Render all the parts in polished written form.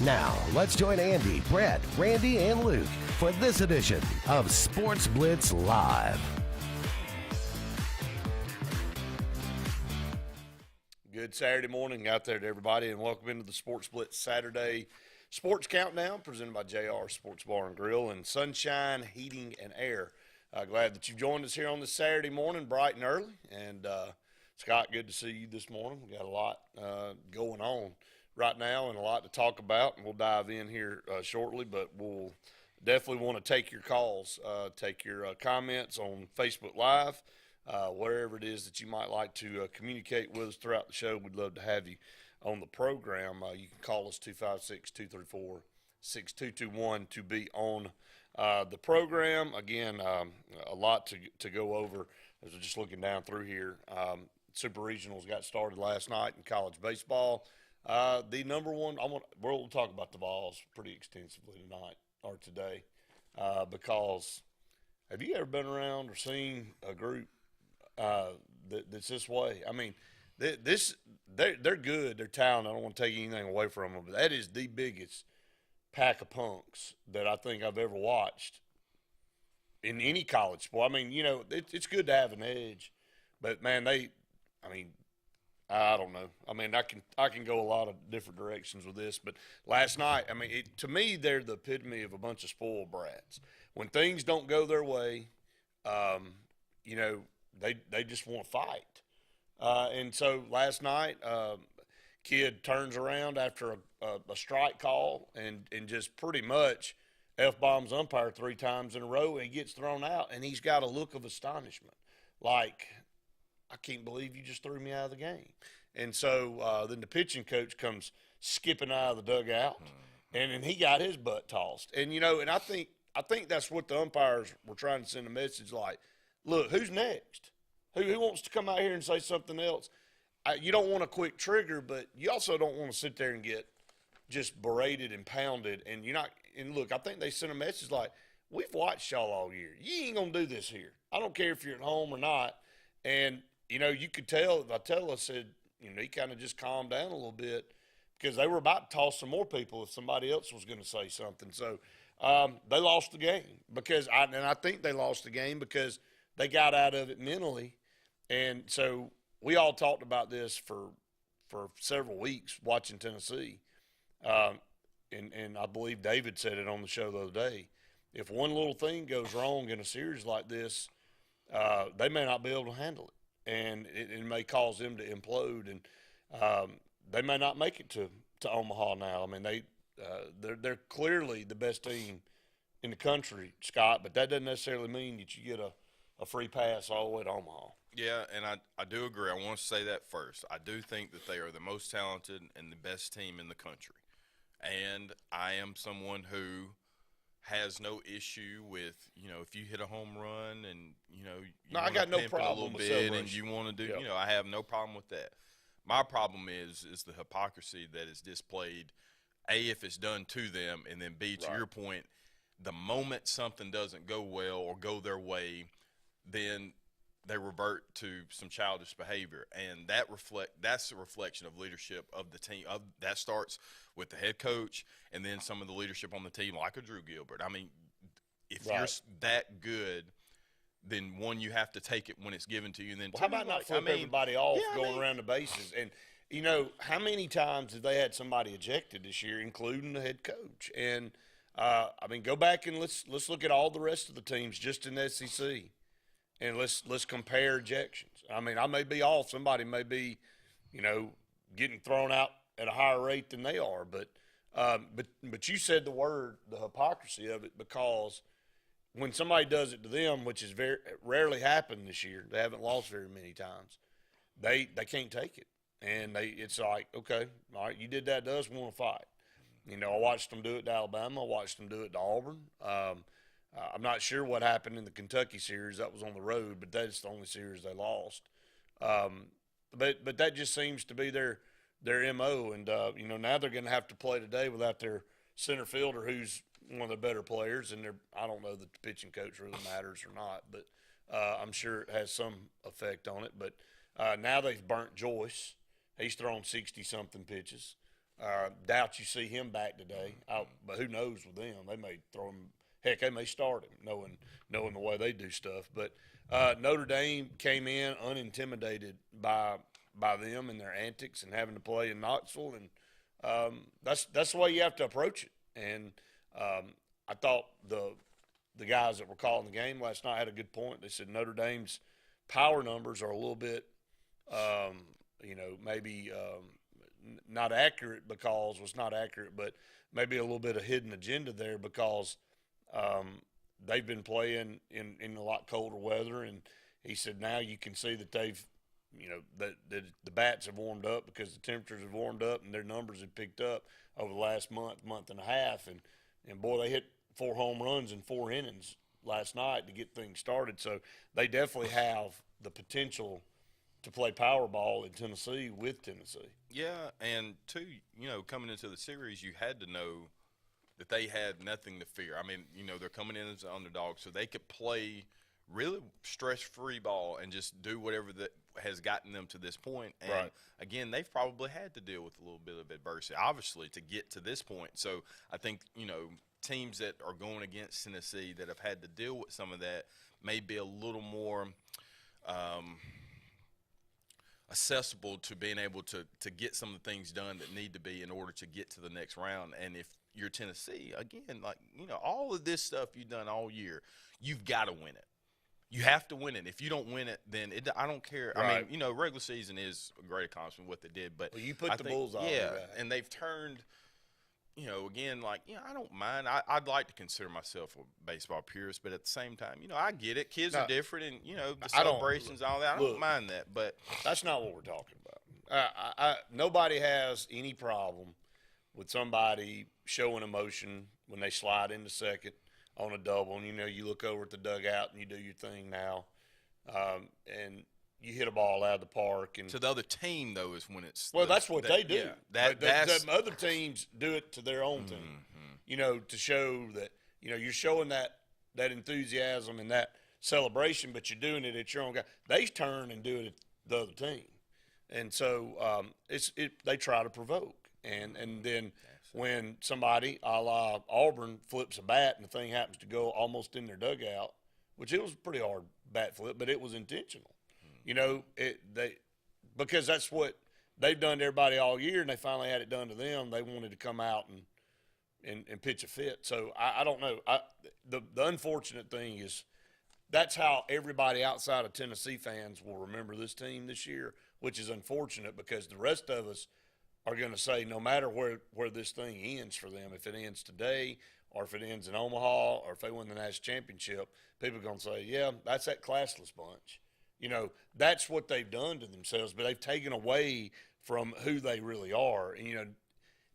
Now, let's join Andy, Brett, Randy, and Luke for this edition of SportzBlitz Live. Good Saturday morning out there to everybody, and welcome into the SportzBlitz Saturday Sports Countdown presented by JR Sports Bar and Grill and Sunshine Heating and Air. Glad that you joined us here on this Saturday morning, bright and early. And Scott, good to see you this morning. We got a lot going on right now and a lot to talk about, and we'll dive in here shortly, but we'll definitely want to take your calls, take your comments on Facebook Live, wherever it is that you might like to communicate with us throughout the show. We'd love to have you on the program. You can call us 256-234-6221 to be on the program. Again, a lot to go over as we're just looking down through here. Super Regionals got started last night in college baseball. The number one, we'll talk about the Vols pretty extensively tonight or today, because have you ever been around or seen a group that's this way? I mean, they're good, they're talented. I don't want to take anything away from them, but that is the biggest pack of punks that I think I've ever watched in any college sport. I mean, you know, it's good to have an edge, but man, I don't know. I mean, I can go a lot of different directions with this, but last night, I mean, to me, they're the epitome of a bunch of spoiled brats. When things don't go their way, you know, they just want to fight. And so last night, kid turns around after a strike call and just pretty much F-bombs umpire 3 times in a row, and he gets thrown out, and he's got a look of astonishment, like, I can't believe you just threw me out of the game. And so then the pitching coach comes skipping out of the dugout, and then he got his butt tossed. And, you know, and I think that's what the umpires were trying to send a message like, look, who's next? Who wants to come out here and say something else? You don't want a quick trigger, but you also don't want to sit there and get just berated and pounded. And you're not – and, look, I think they sent a message like, we've watched y'all all year. You ain't going to do this here. I don't care if you're at home or not. And – you know, you could tell, Vitella said, you know, he kind of just calmed down a little bit because they were about to toss some more people if somebody else was going to say something. So they lost the game I think they lost the game because they got out of it mentally. And so we all talked about this for several weeks watching Tennessee. And I believe David said it on the show the other day. If one little thing goes wrong in a series like this, they may not be able to handle it. And it may cause them to implode, and they may not make it to Omaha now. I mean, they're clearly the best team in the country, Scott, but that doesn't necessarily mean that you get a free pass all the way to Omaha. Yeah, and I do agree. I want to say that first. I do think that they are the most talented and the best team in the country. And I am someone who has no issue with, you know, if you hit a home run and, you know, you I got no problem a little with bit and you want to do, you know, I have no problem with that. My problem is the hypocrisy that is displayed, A, if it's done to them, and then B, to your point, the moment something doesn't go well or go their way, then they revert to some childish behavior, and that's a reflection of leadership of the team. That starts with the head coach and then some of the leadership on the team, like a Drew Gilbert. I mean, if you're that good, then one, you have to take it when it's given to you. And then how about not flip everybody off going around the bases? And, you know, how many times have they had somebody ejected this year, including the head coach? And, I mean, go back and let's look at all the rest of the teams just in the SEC. And let's compare ejections. I mean, I may be off. Somebody may be, you know, getting thrown out at a higher rate than they are. But you said the word, the hypocrisy of it, because when somebody does it to them, which has very rarely happened this year, they haven't lost very many times. They can't take it, and it's like, okay, all right, you did that to us, we want to fight. You know, I watched them do it to Alabama. I watched them do it to Auburn. I'm not sure what happened in the Kentucky series. That was on the road, but that's the only series they lost. But that just seems to be their MO. And, you know, now they're going to have to play today without their center fielder, who's one of the better players. And I don't know that the pitching coach really matters or not, but I'm sure it has some effect on it. But now they've burnt Joyce. He's thrown 60-something pitches. Doubt you see him back today. But who knows with them? They may throw him. Heck, they may start him, knowing the way they do stuff. But Notre Dame came in unintimidated by them and their antics and having to play in Knoxville, and that's the way you have to approach it. And I thought the guys that were calling the game last night had a good point. They said Notre Dame's power numbers are a little bit, maybe not accurate but maybe a little bit of hidden agenda there because they've been playing in a lot colder weather. And he said now you can see that they've, that the bats have warmed up because the temperatures have warmed up and their numbers have picked up over the last month and a half. And boy, they hit 4 home runs in 4 innings last night to get things started. So they definitely have the potential to play Powerball in Tennessee with Tennessee. Yeah, and two, coming into the series, you had to know that they had nothing to fear. I mean, they're coming in as an underdog, so they could play really stress-free ball and just do whatever that has gotten them to this point. And, right. Again, they've probably had to deal with a little bit of adversity, obviously, to get to this point. So I think, teams that are going against Tennessee that have had to deal with some of that may be a little more accessible to being able to get some of the things done that need to be in order to get to the next round. And if you're Tennessee, again, all of this stuff you've done all year, you've got to win it. You have to win it. If you don't win it, then I don't care. Right. I mean, regular season is a great accomplishment what they did, but you put the Bulls on. Yeah, and they've turned. Again, I don't mind. I'd like to consider myself a baseball purist, but at the same time, I get it. Kids are different, and the celebrations, all that. I don't mind that, but that's not what we're talking about. Nobody has any problem with somebody showing emotion when they slide into second on a double, and you look over at the dugout and you do your thing now, and you hit a ball out of the park. And to the other team, though, is when it's that's what they do. Yeah, that's other teams do it to their own team, to show that you're showing that enthusiasm and that celebration, but you're doing it at your own guy. They turn and do it at the other team, and so they try to provoke, and then when somebody a la Auburn flips a bat and the thing happens to go almost in their dugout, which it was a pretty hard bat flip, but it was intentional. Because that's what they've done to everybody all year, and they finally had it done to them. They wanted to come out and pitch a fit. So I don't know. The unfortunate thing is that's how everybody outside of Tennessee fans will remember this team this year, which is unfortunate because the rest of us are going to say no matter where this thing ends for them, if it ends today or if it ends in Omaha or if they win the national championship, people are going to say, yeah, that's that classless bunch. That's what they've done to themselves, but they've taken away from who they really are. And,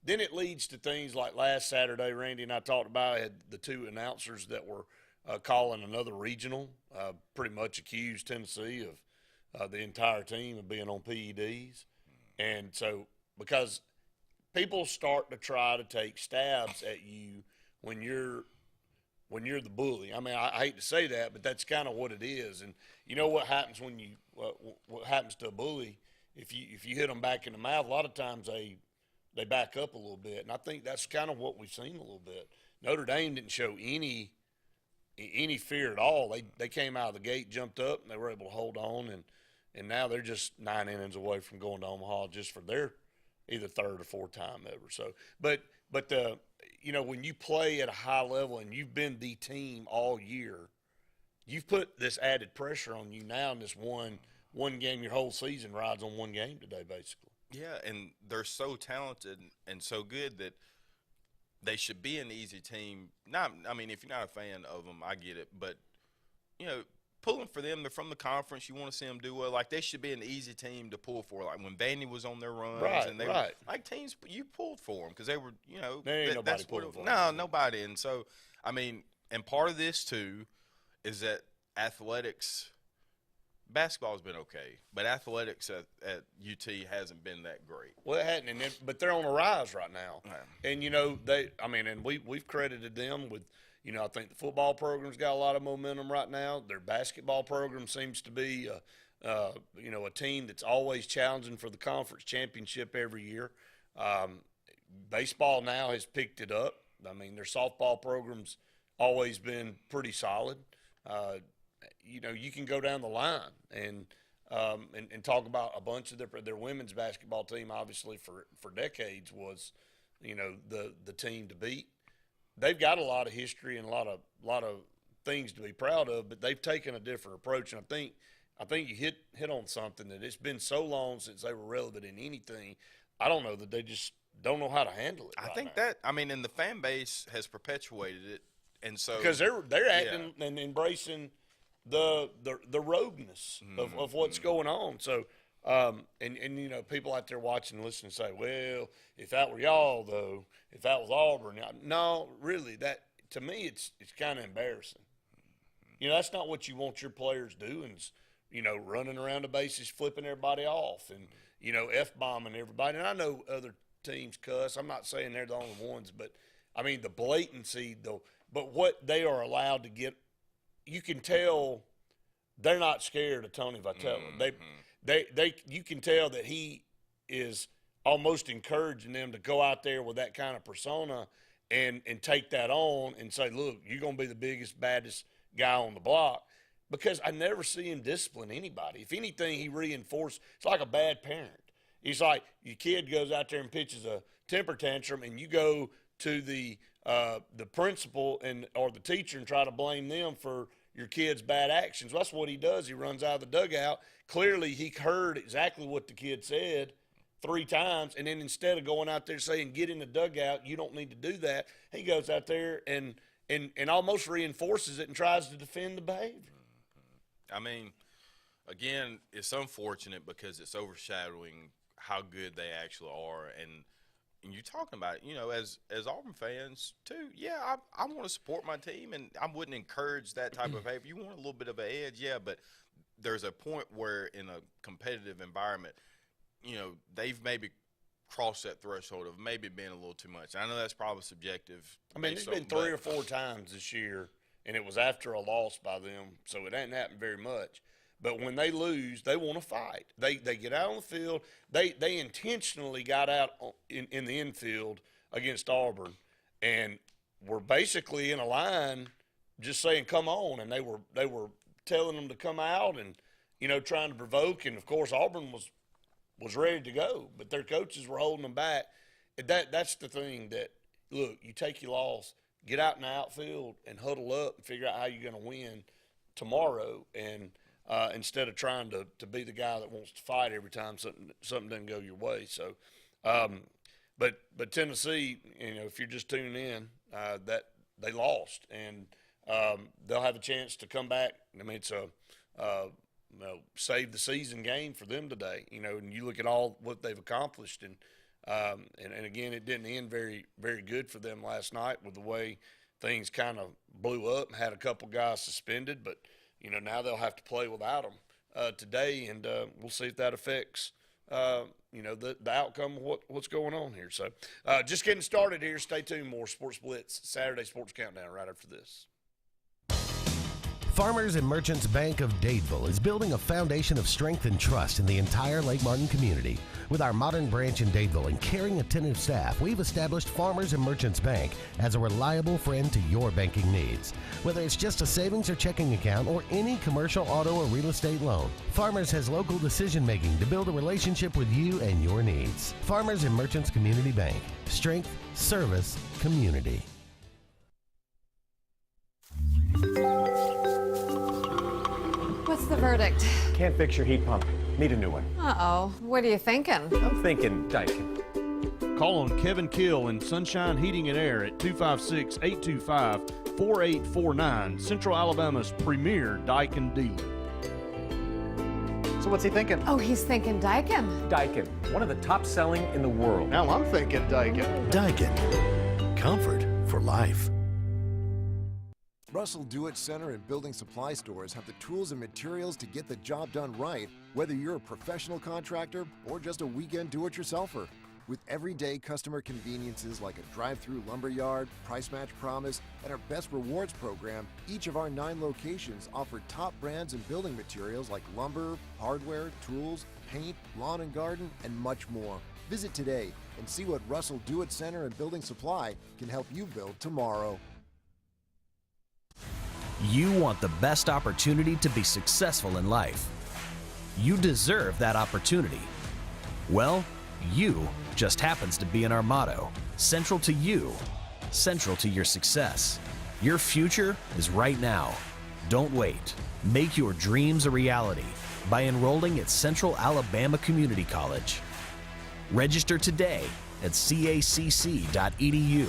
then it leads to things like last Saturday, Randy and I talked about, I had the 2 announcers that were calling another regional, pretty much accused Tennessee of the entire team of being on PEDs. And so because people start to try to take stabs at you when you're the bully. I mean, I hate to say that, but that's kind of what it is. And you know what happens when what happens to a bully if you hit them back in the mouth? A lot of times they back up a little bit, and I think that's kind of what we've seen a little bit. Notre Dame didn't show any fear at all. They came out of the gate, jumped up, and they were able to hold on, and now they're just 9 innings away from going to Omaha just for their either third or fourth time ever. So, but when you play at a high level and you've been the team all year, you've put this added pressure on you now in this one game. Your whole season rides on one game today, basically. Yeah, and they're so talented and so good that they should be an easy team. If you're not a fan of them, I get it, but pulling for them, they're from the conference. You want to see them do well. Like they should be an easy team to pull for. Like when Vandy was on their runs, and they were, like teams you pulled for them because they were, there ain't nobody pulling for them. No, nobody. And so, and part of this too is that athletics. Basketball's been okay, but athletics at UT hasn't been that great. Well, it hadn't, but they're on a rise right now. Yeah. And and we've credited them with, I think the football program's got a lot of momentum right now. Their basketball program seems to be, a team that's always challenging for the conference championship every year. baseball now has picked it up. I mean, their softball program's always been pretty solid. You can go down the line and talk about a bunch of their women's basketball team. Obviously, for decades was, the team to beat. They've got a lot of history and a lot of things to be proud of, but they've taken a different approach. And I think you hit on something, that it's been so long since they were relevant in anything. I don't know that they just don't know how to handle it. I think that, and the fan base has perpetuated it, and so because they're acting and embracing the rogueness of what's going on. So, people out there watching and listening say, well, if that were y'all, though, if that was Auburn, no, really, that to me it's kind of embarrassing. That's not what you want your players doing. Is, running around the bases, flipping everybody off, and F-bombing everybody. And I know other teams cuss. I'm not saying they're the only ones, but I mean the blatancy, though. But what they are allowed to get, you can tell they're not scared of Tony Vitello. You can tell that he is almost encouraging them to go out there with that kind of persona and take that on and say, look, you're going to be the biggest, baddest guy on the block. Because I never see him discipline anybody. If anything, he reinforces. It's like a bad parent. He's like, your kid goes out there and pitches a temper tantrum, and you go to the principal or the teacher and try to blame them for your kid's bad actions. Well, that's what he does. He runs out of the dugout. Clearly, he heard exactly what the kid said 3 times, and then instead of going out there saying, get in the dugout, you don't need to do that, he goes out there and almost reinforces it and tries to defend the behavior. I mean, again, it's unfortunate because it's overshadowing how good they actually are. And you're talking about, as Auburn fans, too, yeah, I want to support my team, and I wouldn't encourage that type of behavior. You want a little bit of an edge, yeah, but there's a point where in a competitive environment, they've maybe crossed that threshold of maybe being a little too much. I know that's probably subjective. I mean, there's been 3 or 4 times this year, and it was after a loss by them, so it hadn't happened very much. But when they lose, they want to fight. They get out on the field. They intentionally got out in the infield against Auburn, and were basically in a line just saying, come on, and they were telling them to come out and, trying to provoke. And, of course, Auburn was ready to go, but their coaches were holding them back. That's the thing that, look, you take your loss, get out in the outfield and huddle up and figure out how you're going to win tomorrow, and instead of trying to be the guy that wants to fight every time something doesn't go your way. So, but Tennessee, if you're just tuning in, that they lost, and they'll have a chance to come back. I mean, it's a save the season game for them today. And you look at all what they've accomplished, and again, it didn't end very, very good for them last night with the way things kind of blew up and had a couple guys suspended. But, now they'll have to play without them today, and we'll see if that affects, the outcome of what's going on here. So just getting started here. Stay tuned. More Sports Blitz, Saturday Sports Countdown right after this. Farmers and Merchants Bank of Dadeville is building a foundation of strength and trust in the entire Lake Martin community. With our modern branch in Dadeville and caring, attentive staff, we've established Farmers and Merchants Bank as a reliable friend to your banking needs. Whether it's just a savings or checking account or any commercial, auto, or real estate loan, Farmers has local decision-making to build a relationship with you and your needs. Farmers and Merchants Community Bank. Strength, service, community. What's the verdict? Can't fix your heat pump. Need a new one. Uh-oh. What are you thinking? I'm thinking Daikin. Call on Kevin Kill and Sunshine Heating and Air at 256-825-4849, Central Alabama's premier Daikin dealer. So what's he thinking? Oh, he's thinking Daikin. Daikin, one of the top selling in the world. Now I'm thinking Daikin. Daikin. Comfort for life. Russell Do-It Center and building supply stores have the tools and materials to get the job done right, whether you're a professional contractor or just a weekend do-it-yourselfer. With everyday customer conveniences like a drive-through lumber yard, price match promise, and our Best Rewards program, each of our 9 locations offer top brands and building materials like lumber, hardware, tools, paint, lawn and garden, and much more. Visit today and see what Russell Do-It Center and Building Supply can help you build tomorrow. You want the best opportunity to be successful in life. You deserve that opportunity. Well, you just happens to be in our motto. Central to you, central to your success. Your future is right now. Don't wait. Make your dreams a reality by enrolling at Central Alabama Community College. Register today at cacc.edu.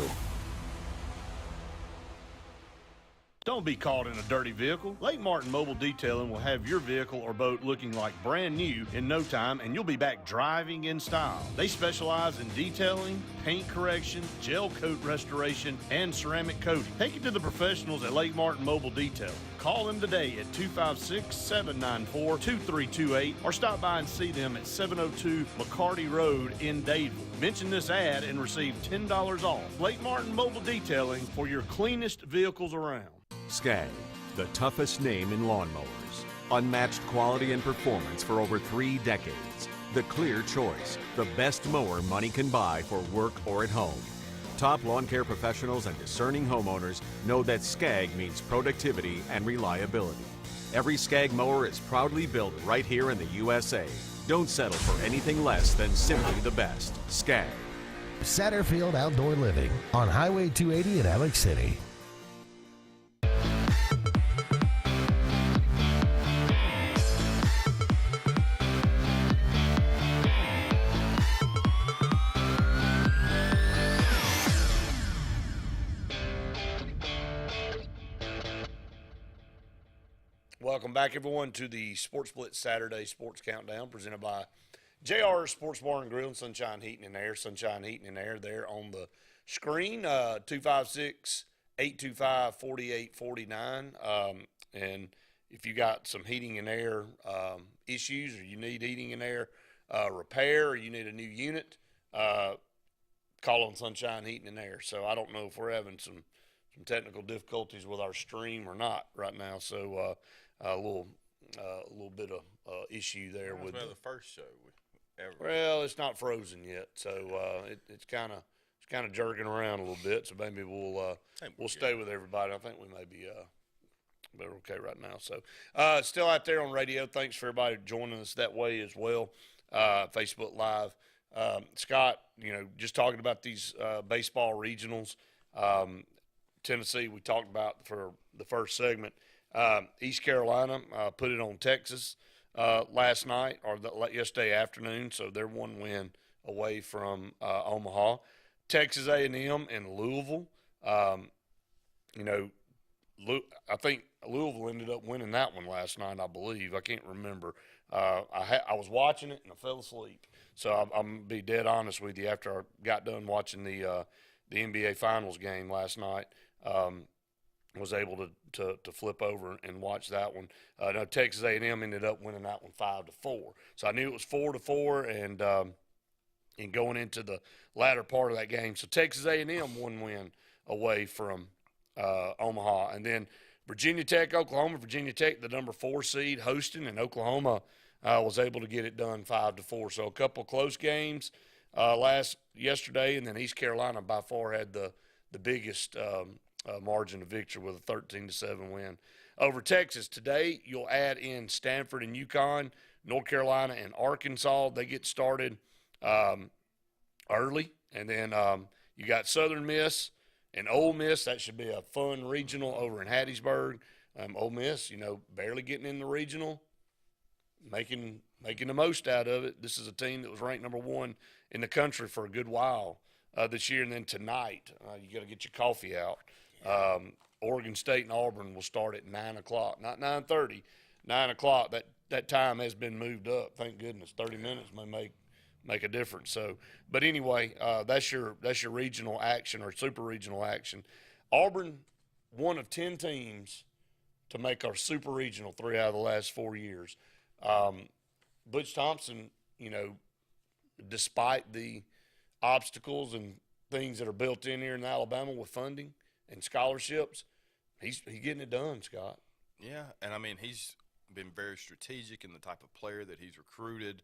Don't be caught in a dirty vehicle. Lake Martin Mobile Detailing will have your vehicle or boat looking like brand new in no time, and you'll be back driving in style. They specialize in detailing, paint correction, gel coat restoration, and ceramic coating. Take it to the professionals at Lake Martin Mobile Detailing. Call them today at 256-794-2328 or stop by and see them at 702 McCarty Road in Dadeville. Mention this ad and receive $10 off. Lake Martin Mobile Detailing for your cleanest vehicles around. Skag, the toughest name in lawnmowers. Unmatched quality and performance for over 3 decades. The clear choice, the best mower money can buy for work or at home. Top lawn care professionals and discerning homeowners know that Skag means productivity and reliability. Every Skag mower is proudly built right here in the USA. Don't settle for anything less than simply the best. Skag. Satterfield Outdoor Living on Highway 280 in Alex City. Welcome back, everyone, to the SportzBlitz Saturday Sports Countdown presented by JR Sports Bar and Grill and Sunshine Heating and Air. Sunshine Heating and Air there on the screen, 256-825-4849. And if you got some heating and air issues, or you need heating and air repair, or you need a new unit, call on Sunshine Heating and Air. So I don't know if we're having some technical difficulties with our stream or not right now. So a little bit of issue there with the first show ever. Well, it's not frozen yet, so it's kind of jerking around a little bit. So maybe we'll stay with everybody. I think we may be better okay right now. So still out there on radio. Thanks for everybody joining us that way as well. Facebook Live. Scott, just talking about these baseball regionals. Tennessee, we talked about for the first segment. East Carolina put it on Texas last night or yesterday afternoon, so they're one win away from Omaha. Texas A&M and Louisville. I think Louisville ended up winning that one last night, I believe. I can't remember. I was watching it and I fell asleep. So I'm going to be dead honest with you. After I got done watching the NBA Finals game last night, was able to flip over and watch that one. No, Texas A&M ended up winning that one 5-4. So I knew it was 4-4, and going into the latter part of that game. So Texas A&M one win away from Omaha, and then Virginia Tech, Oklahoma. Virginia Tech, the number 4 seed, hosting, and Oklahoma was able to get it done 5-4. So a couple of close games yesterday, and then East Carolina by far had the biggest margin of victory with a 13-7 win over Texas. Today, you'll add in Stanford and UConn, North Carolina and Arkansas. They get started early, and then you got Southern Miss and Ole Miss. That should be a fun regional over in Hattiesburg. Ole Miss, barely getting in the regional, making the most out of it. This is a team that was ranked number 1 in the country for a good while this year. And then tonight, you got to get your coffee out. Oregon State and Auburn will start at 9 o'clock, not 9:30, 9 o'clock. That time has been moved up. Thank goodness. 30 minutes may make a difference. So, but anyway, that's your regional action or super regional action. Auburn, one of 10 teams to make our super regional 3 out of the last 4 years. Butch Thompson, despite the obstacles and things that are built in here in Alabama with funding and scholarships, he's getting it done, Scott. Yeah, and he's been very strategic in the type of player that he's recruited.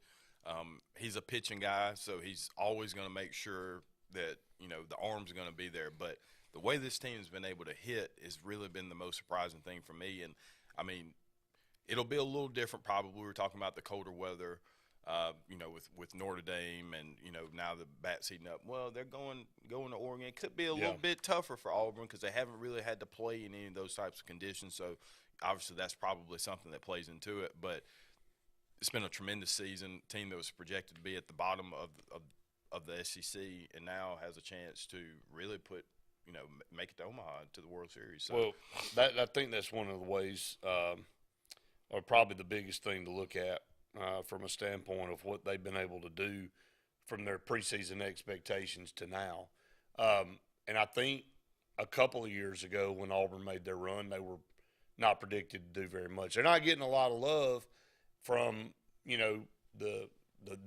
He's a pitching guy, so he's always going to make sure that, the arm's going to be there. But the way this team has been able to hit has really been the most surprising thing for me. And, it'll be a little different probably. We were talking about the colder weather, with Notre Dame and, now the bat's heating up. Well, they're going to Oregon. It could be a little bit tougher for Auburn because they haven't really had to play in any of those types of conditions. So, obviously, that's probably something that plays into it. But it's been a tremendous season. Team that was projected to be at the bottom of the SEC and now has a chance to really make it to Omaha to the World Series. So. Well, I think that's one of the ways, or probably the biggest thing to look at from a standpoint of what they've been able to do from their preseason expectations to now. And I think a couple of years ago when Auburn made their run, they were not predicted to do very much. They're not getting a lot of love from the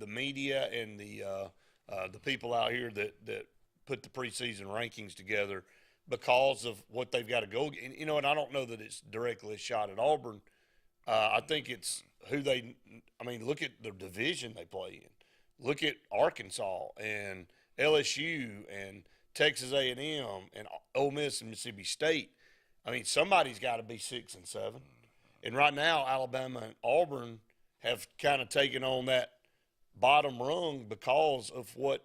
media and the people out here that put the preseason rankings together because of what they've got to go. And, and I don't know that it's directly a shot at Auburn. I think it's who look at the division they play in. Look at Arkansas and LSU and Texas A&M and Ole Miss and Mississippi State. Somebody's got to be 6 and 7. And right now, Alabama and Auburn have kind of taken on that bottom rung because of what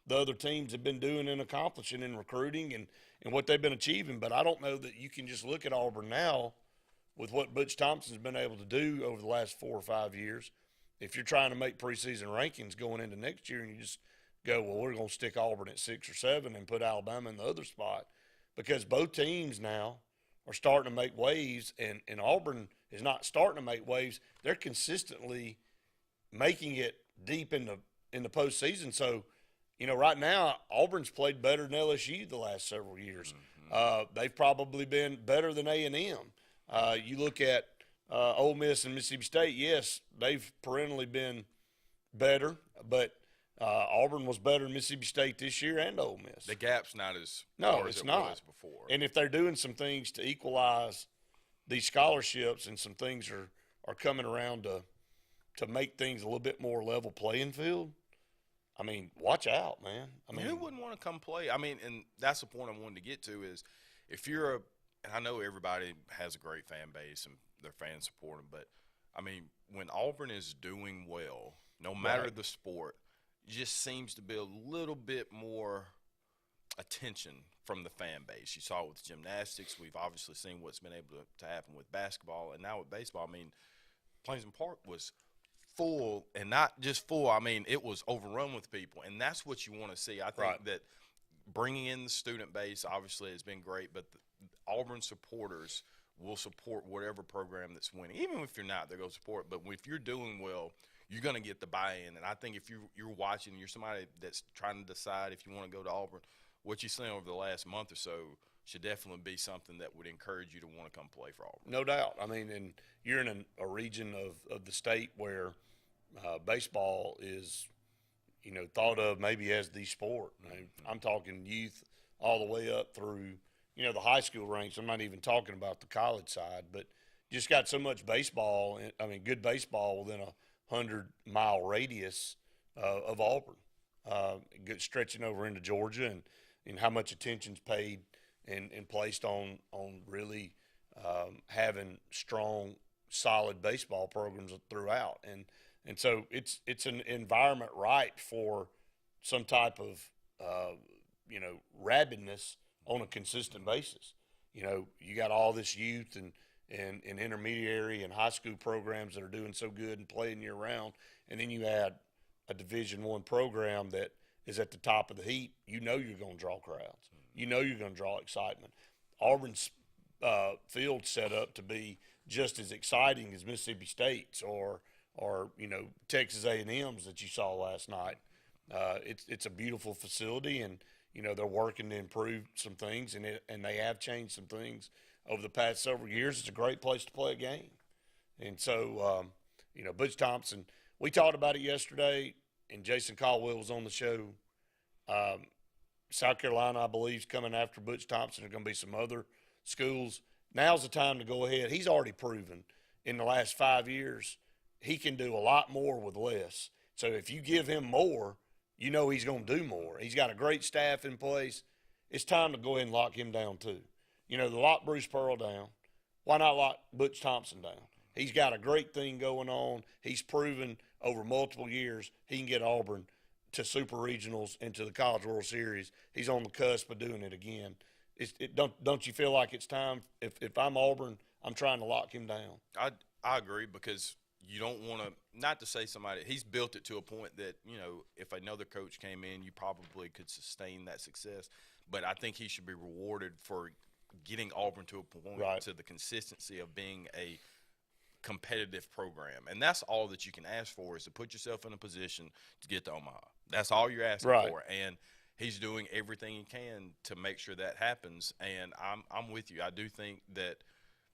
the other teams have been doing and accomplishing in recruiting and what they've been achieving. But I don't know that you can just look at Auburn now with what Butch Thompson's been able to do over the last 4 or 5 years. If you're trying to make preseason rankings going into next year and you just go, well, we're going to stick Auburn at 6 or 7 and put Alabama in the other spot, because both teams now are starting to make waves, and Auburn is not starting to make waves. They're consistently making it deep in the postseason. So, right now Auburn's played better than LSU the last several years. They've probably been better than A&M. You look at Ole Miss and Mississippi State, yes, they've perennially been better, but Auburn was better than Mississippi State this year and Ole Miss. The gap's not as far as it was before. And if they're doing some things to equalize these scholarships and some things are coming around to make things a little bit more level playing field, watch out, man. Who wouldn't want to come play? And that's the point I wanted to get to is if you're and I know everybody has a great fan base and their fans support them, but, when Auburn is doing well, no matter the sport, just seems to be a little bit more attention from the fan base. You saw it with gymnastics. We've obviously seen what's been able to happen with basketball, and now with baseball. Plainsman Park was full, and not just full. It was overrun with people, and that's what you want to see. I think that bringing in the student base obviously has been great, but Auburn supporters will support whatever program that's winning. Even if you're not, they're going to support. But if you're doing well, you're going to get the buy-in. And I think if you're watching, you're somebody that's trying to decide if you want to go to Auburn, what you've seen over the last month or so should definitely be something that would encourage you to want to come play for Auburn. No doubt. And you're in a region of the state where baseball is, thought of maybe as the sport. I'm talking youth all the way up through, the high school ranks. I'm not even talking about the college side, but just got so much baseball, good baseball within a 100-mile radius of Auburn, stretching over into Georgia, and how much attention's paid and placed on really having strong, solid baseball programs throughout. And so it's an environment ripe for some type of, rabidness on a consistent basis. You got all this youth and intermediary and high school programs that are doing so good and playing year round, and then you add a Division I program that is at the top of the heap. You're going to draw crowds. You're going to draw excitement. Auburn's field set up to be just as exciting as Mississippi State's or Texas A&M's that you saw last night. It's a beautiful facility, and they're working to improve some things, and they have changed some things over the past several years. It's a great place to play a game. And so, Butch Thompson, we talked about it yesterday, and Jason Caldwell was on the show. South Carolina, I believe, is coming after Butch Thompson. There's going to be some other schools. Now's the time to go ahead. He's already proven in the last 5 years he can do a lot more with less. So if you give him more, you know he's going to do more. He's got a great staff in place. It's time to go ahead and lock him down too. You know, lock Bruce Pearl down. Why not lock Butch Thompson down? He's got a great thing going on. He's proven over multiple years he can get Auburn to super regionals and to the College World Series. He's on the cusp of doing it again. Don't you feel like it's time? If I'm Auburn, I'm trying to lock him down. I agree, because you don't want to – not to say somebody – he's built it to a point that, you know, if another coach came in, you probably could sustain that success. But I think he should be rewarded for getting Auburn to a point to the consistency of being a competitive program. And that's all that you can ask for, is to put yourself in a position to get to Omaha. That's all you're asking for. And he's doing everything he can to make sure that happens. And I'm with you. I do think that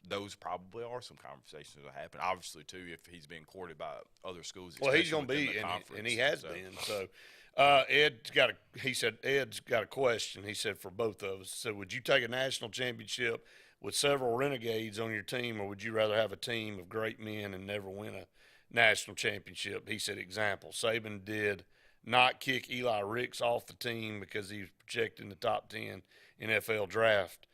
those probably are some conversations that happen. Obviously, too, if he's being courted by other schools. Well, he's going to be, and he has been. So Ed's got a question. He said, for both of us. So would you take a national championship with several renegades on your team, or would you rather have a team of great men and never win a national championship? He said, example, Saban did not kick Eli Ricks off the team because he was projected in the top 10 NFL draft.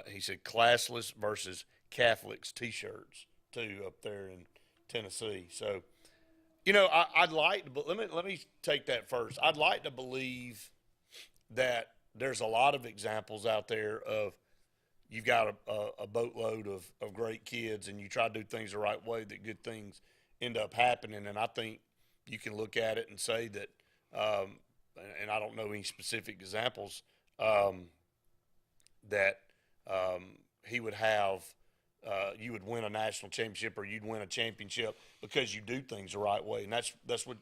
He said classless versus Catholics T-shirts too up there in Tennessee. So, you know, I'd like to, but let me take that first. I'd like to believe that there's a lot of examples out there of you've got a boatload of great kids and you try to do things the right way, that good things end up happening. And I think you can look at it and say that, and I don't know any specific examples, that he would have, you would win a national championship, or you'd win a championship because you do things the right way. And that's what,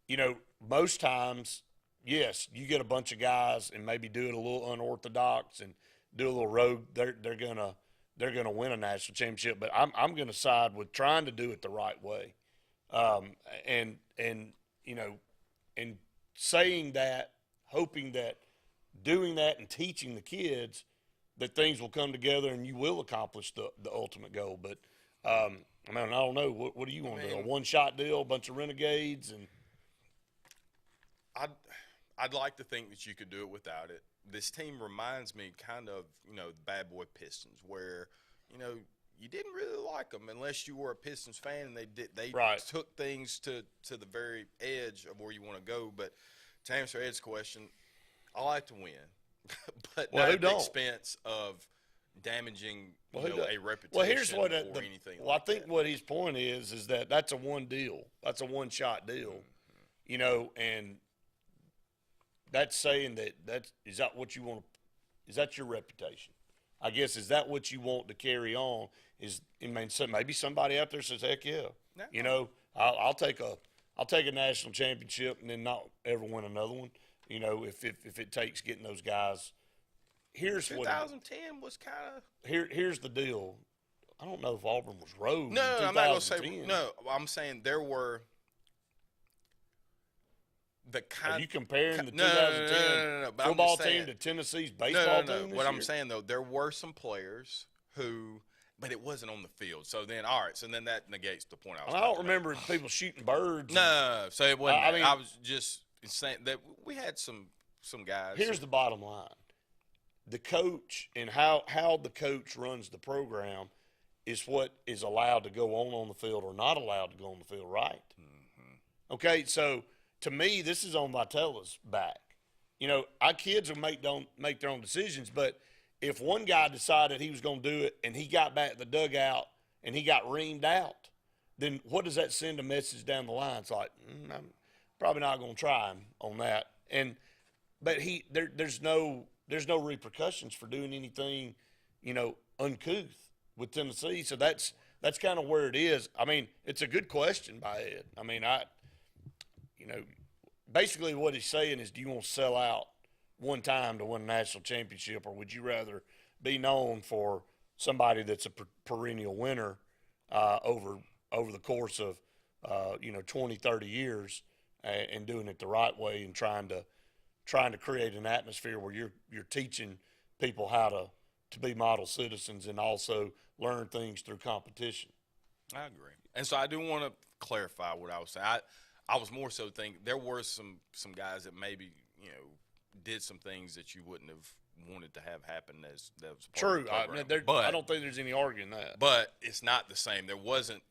you know, most times, yes, you get a bunch of guys and maybe do it a little unorthodox and do a little rogue. They're gonna win a national championship. But I'm gonna side with trying to do it the right way, and you know, and saying that, hoping that, doing that, and teaching the kids that things will come together and you will accomplish the ultimate goal. But I mean, I don't know. What do you want to do? A one-shot deal, a bunch of renegades, and I'd like to think that you could do it without it. This team reminds me kind of, you know, the bad boy Pistons, where, you know, you didn't really like them unless you were a Pistons fan, and they took things to the very edge of where you want to go. But to answer Ed's question, I like to win, but not at the expense of damaging a reputation. Well, here's what anything. Well, I think what his point is that that's a one deal. That's a one-shot deal, mm-hmm. You know, and that's saying is that what you want? Is that your reputation? I guess, is that what you want to carry on? Maybe somebody out there says, heck yeah, no. You know, I'll take a national championship and then not ever win another one. You know, if it takes getting those guys. Here's 2010 was kind of. Here's the deal. I don't know if Auburn was rogue. No, I'm not going to say. No, I'm saying there were. Are you comparing the 2010 football team to Tennessee's baseball team? What I'm saying, though, there were some players who, but it wasn't on the field. So then, all right, so then that negates the point I was. I don't remember people shooting birds. No, so it wasn't. I was just saying that we had some guys. Here's the bottom line: the coach and how the coach runs the program is what is allowed to go on the field or not allowed to go on the field, right? Mm-hmm. Okay, so. To me, this is on Vitella's back. You know, our kids will make their own decisions, but if one guy decided he was going to do it and he got back to the dugout and he got reamed out, then what does that send a message down the line? It's like, I'm probably not going to try him on that. But there's no repercussions for doing anything, you know, uncouth with Tennessee. So that's kind of where it is. I mean, it's a good question by Ed. I mean, you know, basically what he's saying is, do you want to sell out one time to win a national championship, or would you rather be known for somebody that's a perennial winner over the course of, 20, 30 years and doing it the right way and trying to create an atmosphere where you're teaching people how to be model citizens and also learn things through competition. I agree. And so I do want to clarify what I was saying. I was more so thinking there were some guys that maybe, did some things that you wouldn't have wanted to have happen as that was part of the program. I don't think there's any arguing that. But it's not the same. There wasn't,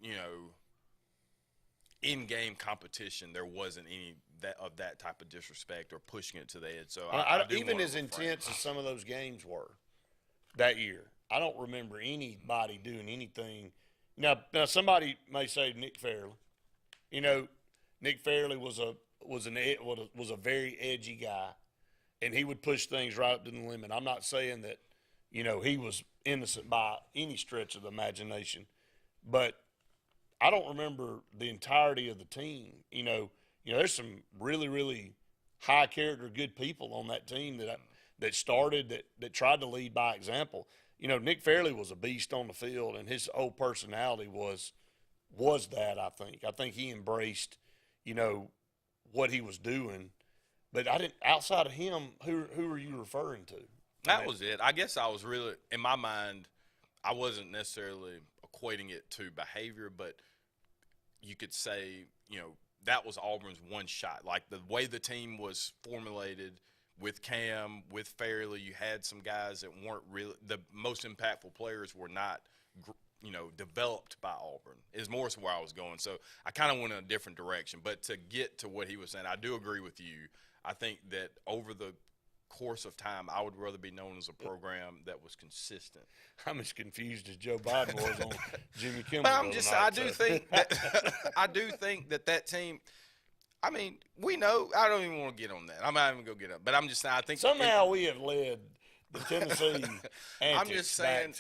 in-game competition. There wasn't any of that type of disrespect or pushing it to the edge. So I do even wanna as intense as some of those games were that year, I don't remember anybody doing anything. Now somebody may say Nick Fairley. Nick Fairley was a very edgy guy, and he would push things right up to the limit. I'm not saying that, he was innocent by any stretch of the imagination, but I don't remember the entirety of the team. There's some really, really high character, good people on that team that started, that tried to lead by example. Nick Fairley was a beast on the field, and his whole personality was that, I think. I think he embraced, what he was doing. But outside of him, who are you referring to? That was it. I guess I was really, in my mind, I wasn't necessarily equating it to behavior, but you could say, that was Auburn's one shot. Like the way the team was formulated with Cam, with Fairley, you had some guys that weren't really – the most impactful players were not, developed by Auburn is more so where I was going. So I kind of went in a different direction. But to get to what he was saying, I do agree with you. I think that over the course of time, I would rather be known as a program that was consistent. I'm as confused as Joe Biden was on Jimmy Kimmel. But I do think that team. I mean, we know. I don't even want to get on that. I'm not even gonna get up. But I'm just saying. I think somehow we have led the Tennessee. I'm just saying.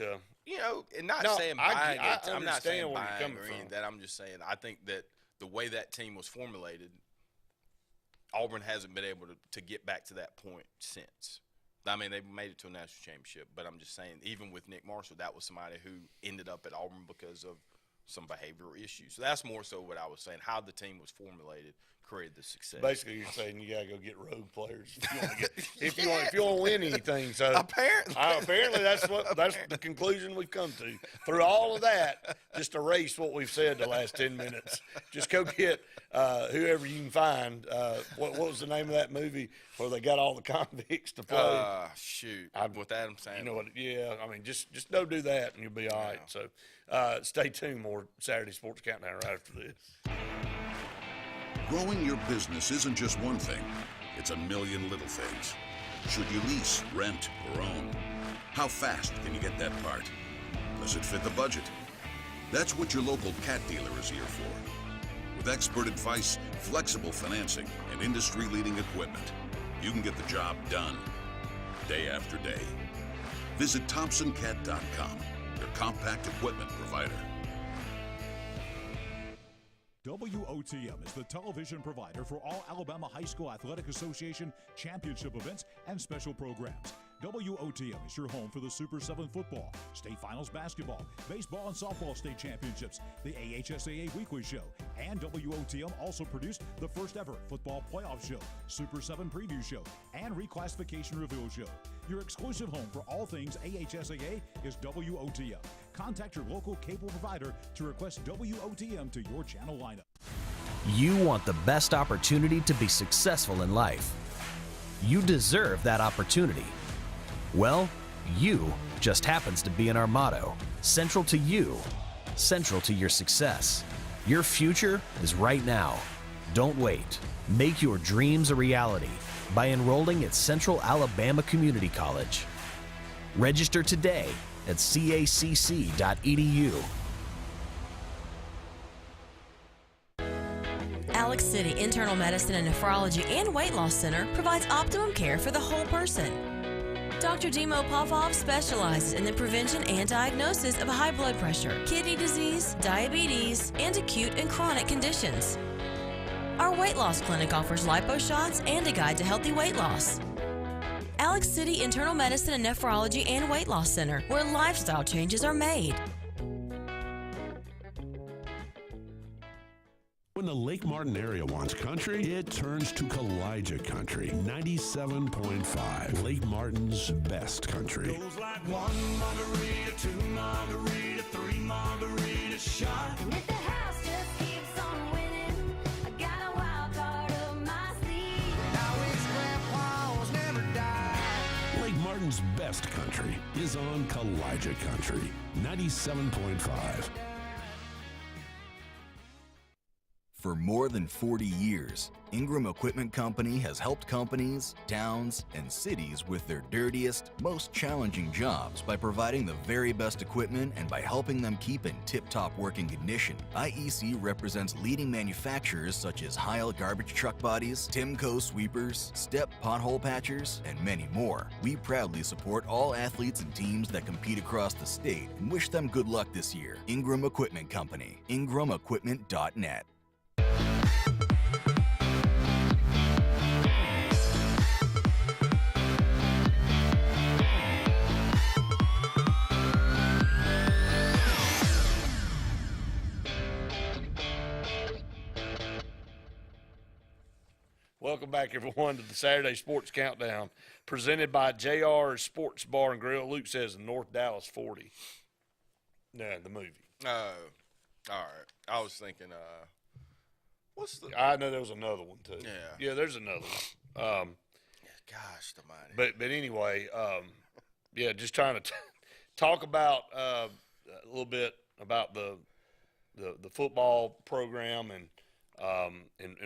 And not saying buying it. I'm not saying buying or anything. That I'm just saying. I think that the way that team was formulated, Auburn hasn't been able to get back to that point since. I mean, they've made it to a national championship, but I'm just saying, even with Nick Marshall, that was somebody who ended up at Auburn because of some behavioral issues. So that's more so what I was saying, how the team was formulated created the success. Basically, you're saying you got to go get rogue players if you want to win anything. So apparently that's the conclusion we've come to. Through all of that, just erase what we've said the last 10 minutes. Just go get whoever you can find. What was the name of that movie where they got all the convicts to play? With Adam Sandler. You know what? Yeah, I mean, just don't do that and you'll be all right. So stay tuned. More Saturday Sports Countdown right after this. Growing your business isn't just one thing. It's a million little things. Should you lease, rent, or own? How fast can you get that part? Does it fit the budget? That's what your local cat dealer is here for. With expert advice, flexible financing, and industry-leading equipment, you can get the job done day after day. Visit ThompsonCat.com, your compact equipment provider. WOTM is the television provider for all Alabama High School Athletic Association championship events and special programs. WOTM is your home for the Super 7 football, state finals basketball, baseball and softball state championships, the AHSAA weekly show, and WOTM also produced the first ever football playoff show, Super 7 preview show, and reclassification reveal show. Your exclusive home for all things AHSAA is WOTM. Contact your local cable provider to request WOTM to your channel lineup. You want the best opportunity to be successful in life. You deserve that opportunity. Well, you just happens to be in our motto, central to you, central to your success. Your future is right now. Don't wait. Make your dreams a reality by enrolling at Central Alabama Community College. Register today at cacc.edu. Alex City Internal Medicine and Nephrology and Weight Loss Center provides optimum care for the whole person. Dr. Dimo Popov specializes in the prevention and diagnosis of high blood pressure, kidney disease, diabetes, and acute and chronic conditions. Our weight loss clinic offers lipo shots and a guide to healthy weight loss. Alex City Internal Medicine and Nephrology and Weight Loss Center, where lifestyle changes are made. When the Lake Martin area wants country, it turns to Kalijah Country 97.5. Lake Martin's best country. Goes like 1 margarita, 2 margarita, 3 margarita shot. And if the house just keeps on winning, I got a wild best country is on Kalijah Country 97.5. For more than 40 years, Ingram Equipment Company has helped companies, towns, and cities with their dirtiest, most challenging jobs by providing the very best equipment and by helping them keep in tip-top working condition. IEC represents leading manufacturers such as Heil garbage truck bodies, Timco sweepers, Step pothole patchers, and many more. We proudly support all athletes and teams that compete across the state and wish them good luck this year. Ingram Equipment Company, ingramequipment.net. Welcome back, everyone, to the Saturday Sports Countdown, presented by JR Sports Bar and Grill. Luke says North Dallas 40. Yeah, the movie. All right. I was thinking, what's the? I know there was another one too. Yeah, there's another one. Gosh, almighty. But anyway, yeah, just trying to talk about a little bit about the football program and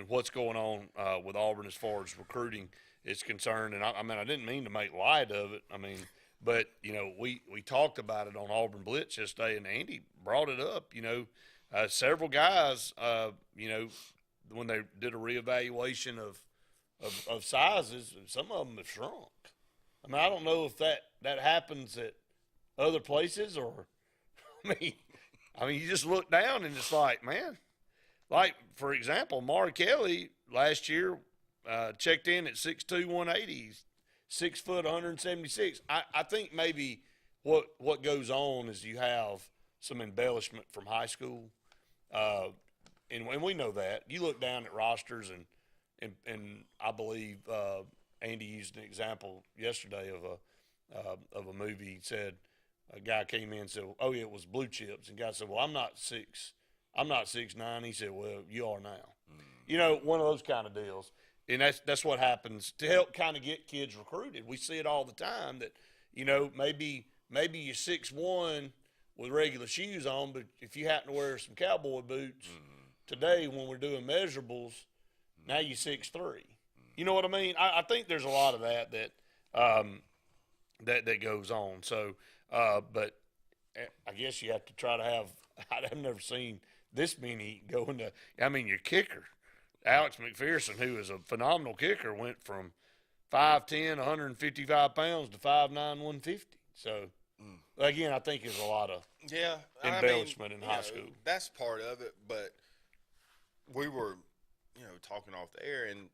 what's going on with Auburn as far as recruiting is concerned. And I mean, I didn't mean to make light of it. I mean, but you know, we talked about it on SportzBlitz yesterday, and Andy brought it up. You know, several guys, you know, when they did a reevaluation of sizes, some of them have shrunk. I mean, I don't know if that happens at other places or, I mean, you just look down and it's like, man, like, for example, Mari Kelly last year checked in at 6'2", 180, 6 foot, 176. I think maybe what goes on is you have some embellishment from high school, and we know that. You look down at rosters, and I believe Andy used an example yesterday of a movie. He said a guy came in and said, "Oh yeah, it was blue chips," and guy said, "Well, I'm not 6'9". He said, "Well, you are now." You know, one of those kind of deals. And that's what happens to help kind of get kids recruited. We see it all the time that, you know, maybe you're 6'1" with regular shoes on, but if you happen to wear some cowboy boots today when we're doing measurables, now you're 6'3". You know what I mean? I think there's a lot of that goes on. So, but I guess you have to try to have. I've never seen this many go into. I mean, your kicker, Alex McPherson, who is a phenomenal kicker, went from 5'10", 155 pounds to 5'9", 150. So, again, I think there's a lot of embellishment in high school. That's part of it, but we were, talking off the air, and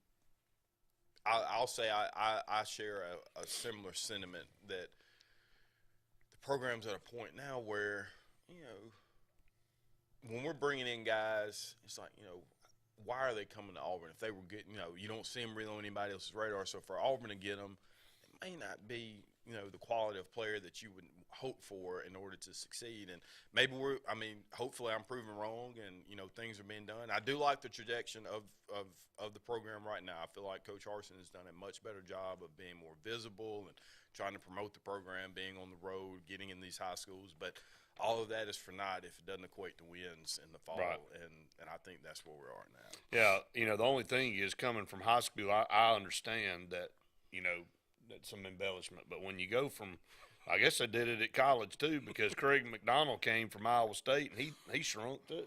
I'll say I share a similar sentiment that the program's at a point now where, when we're bringing in guys, it's like, why are they coming to Auburn? If they were good, you don't see them really on anybody else's radar. So for Auburn to get them, it may not be, the quality of player that you would hope for in order to succeed. And maybe hopefully I'm proven wrong and, things are being done. I do like the trajectory of the program right now. I feel like Coach Harsin has done a much better job of being more visible and trying to promote the program, being on the road, getting in these high schools. But all of that is for naught if it doesn't equate to wins in the fall, right. And I think that's where we are now. Yeah, the only thing is coming from high school, I understand that, that's some embellishment. But when you go from, I guess they did it at college too, because Craig McDonald came from Iowa State, and he shrunk too.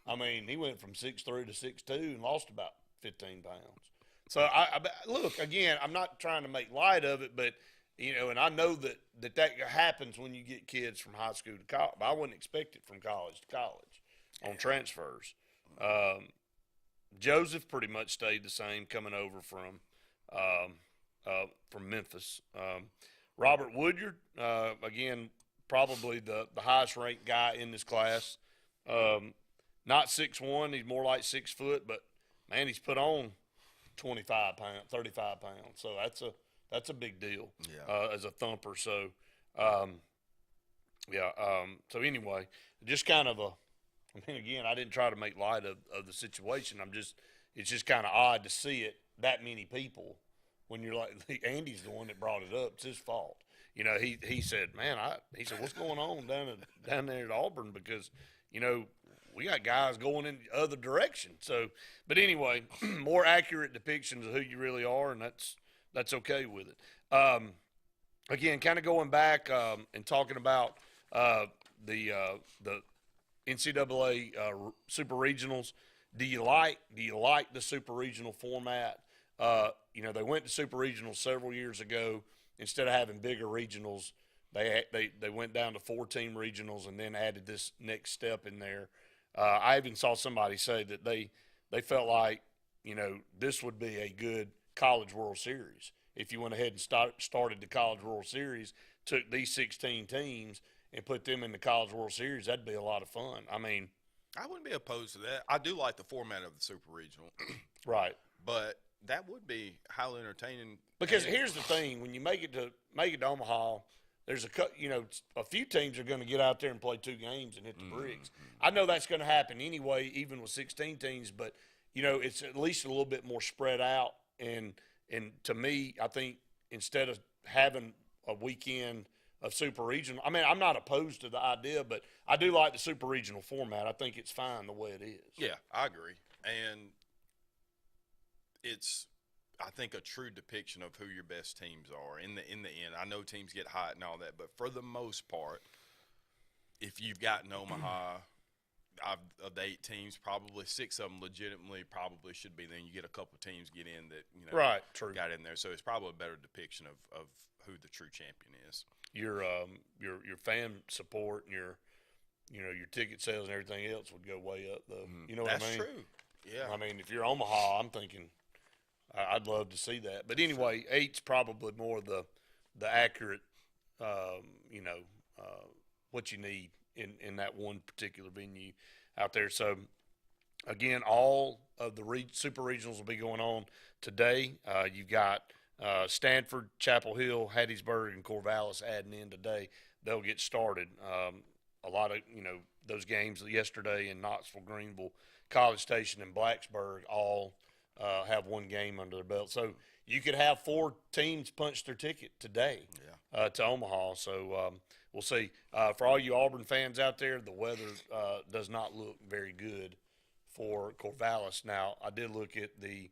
I mean, he went from 6'3" to 6'2" and lost about 15 pounds. So, I look, again, I'm not trying to make light of it, but, and I know that happens when you get kids from high school to college. But I wouldn't expect it from college to college on transfers. Joseph pretty much stayed the same coming over from Memphis. Robert Woodyard, again, probably the highest ranked guy in this class. Not 6'1", he's more like 6 foot, but man, he's put on 25 pounds, 35 pounds. So that's a big deal as a thumper. So, so anyway, just kind of again, I didn't try to make light of the situation. It's just kind of odd to see it, that many people, when you're like, Andy's the one that brought it up. It's his fault. you know, he said, man, he said, what's going on down there at Auburn? Because, you know, we got guys going in the other direction. So, but anyway, more accurate depictions of who you really are, and that's okay with it. Again, kind of going back and talking about the NCAA super regionals. Do you like the super regional format? You know, they went to super regionals several years ago. Instead of having bigger regionals, they went down to 4-team regionals and then added this next step in there. I even saw somebody say that they felt like, you know, this would be a good College World Series. If you went ahead and started the College World Series, took these 16 teams and put them in the College World Series, that'd be a lot of fun. I mean, I wouldn't be opposed to that. I do like the format of the super regional. Right. But that would be highly entertaining. Because here's the thing: when you make it to Omaha, there's a few teams are going to get out there and play 2 games and hit the bricks. I know that's going to happen anyway, even with 16 teams. But you know, it's at least a little bit more spread out. And to me, I think instead of having a weekend of super regional, I mean, I'm not opposed to the idea, but I do like the super regional format. I think it's fine the way it is. Yeah, I agree. And it's, I think, a true depiction of who your best teams are in the end. I know teams get hot and all that, but for the most part, if you've got an Omaha, of the 8 teams, probably 6 of them legitimately probably should be. Then you get a couple teams get in that, you know, right, true, got in there. So it's probably a better depiction of who the true champion is. Your fan support and your ticket sales and everything else would go way up though. You know what I mean? That's true. Yeah. I mean, if you're Omaha, I'm thinking I'd love to see that. But anyway, 8's probably more the accurate, what you need in that one particular venue out there. So again, all of the super regionals will be going on today. You've got Stanford, Chapel Hill, Hattiesburg, and Corvallis adding in today. They'll get started. A lot of, those games yesterday in Knoxville, Greenville, College Station, and Blacksburg all have one game under their belt. So you could have 4 teams punch their ticket today to Omaha. So we'll see. For all you Auburn fans out there, the weather does not look very good for Corvallis. Now, I did look at the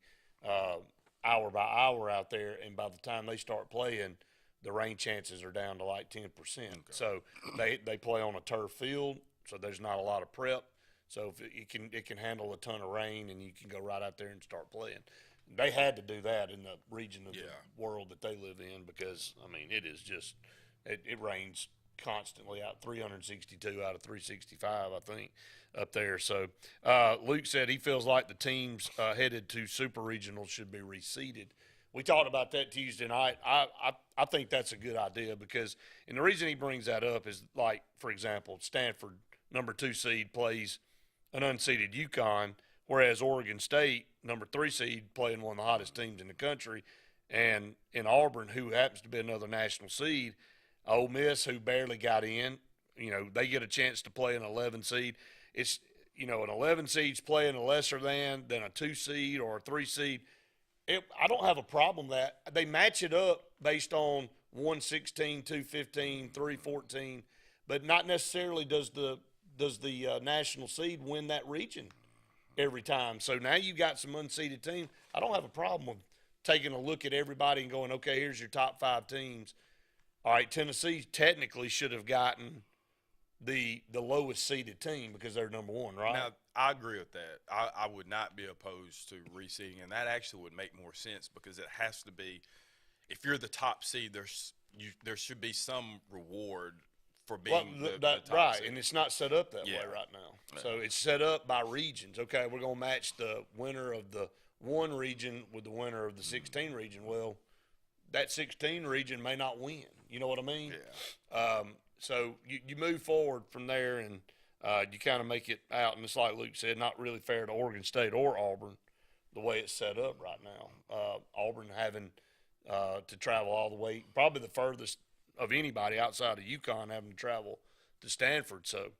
hour by hour out there, and by the time they start playing, the rain chances are down to like 10%. Okay. So they play on a turf field, so there's not a lot of prep. So if it can handle a ton of rain, and you can go right out there and start playing. They had to do that in the region of the world that they live in because, I mean, it is just it rains constantly out 362 out of 365, I think, up there. So Luke said he feels like the teams headed to super regionals should be reseeded. We talked about that Tuesday night. I think that's a good idea because, and the reason he brings that up is, like, for example, Stanford, number 2 seed, plays an unseeded UConn, whereas Oregon State, number 3 seed, playing one of the hottest teams in the country, and in Auburn, who happens to be another national seed, Ole Miss, who barely got in, they get a chance to play an 11 seed. It's, an 11 seed's playing a lesser than a 2 seed or a 3 seed. I don't have a problem with that. They match it up based on 116, 215, 314, but not necessarily does the national seed win that region every time. So now you got some unseeded teams. I don't have a problem with taking a look at everybody and going, okay, here's your top 5 teams. All right, Tennessee technically should have gotten the lowest seeded team because they're number 1, right? Now, I agree with that. I would not be opposed to reseeding, and that actually would make more sense because it has to be, if you're the top seed, there should be some reward for being the top right, seed. And it's not set up that way right now. Yeah. So it's set up by regions. Okay, we're going to match the winner of the 1 region with the winner of the 16 region. Well, that 16 region may not win. You know what I mean? Yeah. So you move forward from there, and you kind of make it out. And it's like Luke said, not really fair to Oregon State or Auburn the way it's set up right now. Auburn having to travel all the way, probably the furthest of anybody outside of UConn having to travel to Stanford. So,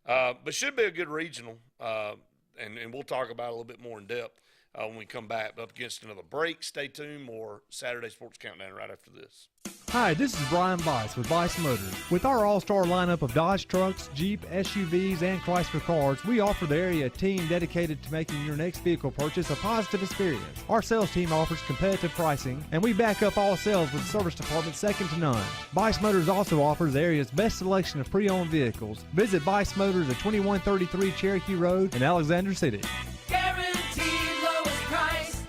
but should be a good regional, and we'll talk about it a little bit more in depth when we come back. Up against another break. Stay tuned. More Saturday Sports Countdown right after this. Hi, this is Brian Bice with Bice Motors. With our all-star lineup of Dodge trucks, Jeep, SUVs, and Chrysler cars, we offer the area a team dedicated to making your next vehicle purchase a positive experience. Our sales team offers competitive pricing, and we back up all sales with a service department second to none. Bice Motors also offers the area's best selection of pre-owned vehicles. Visit Bice Motors at 2133 Cherokee Road in Alexander City. Guaranteed lowest price.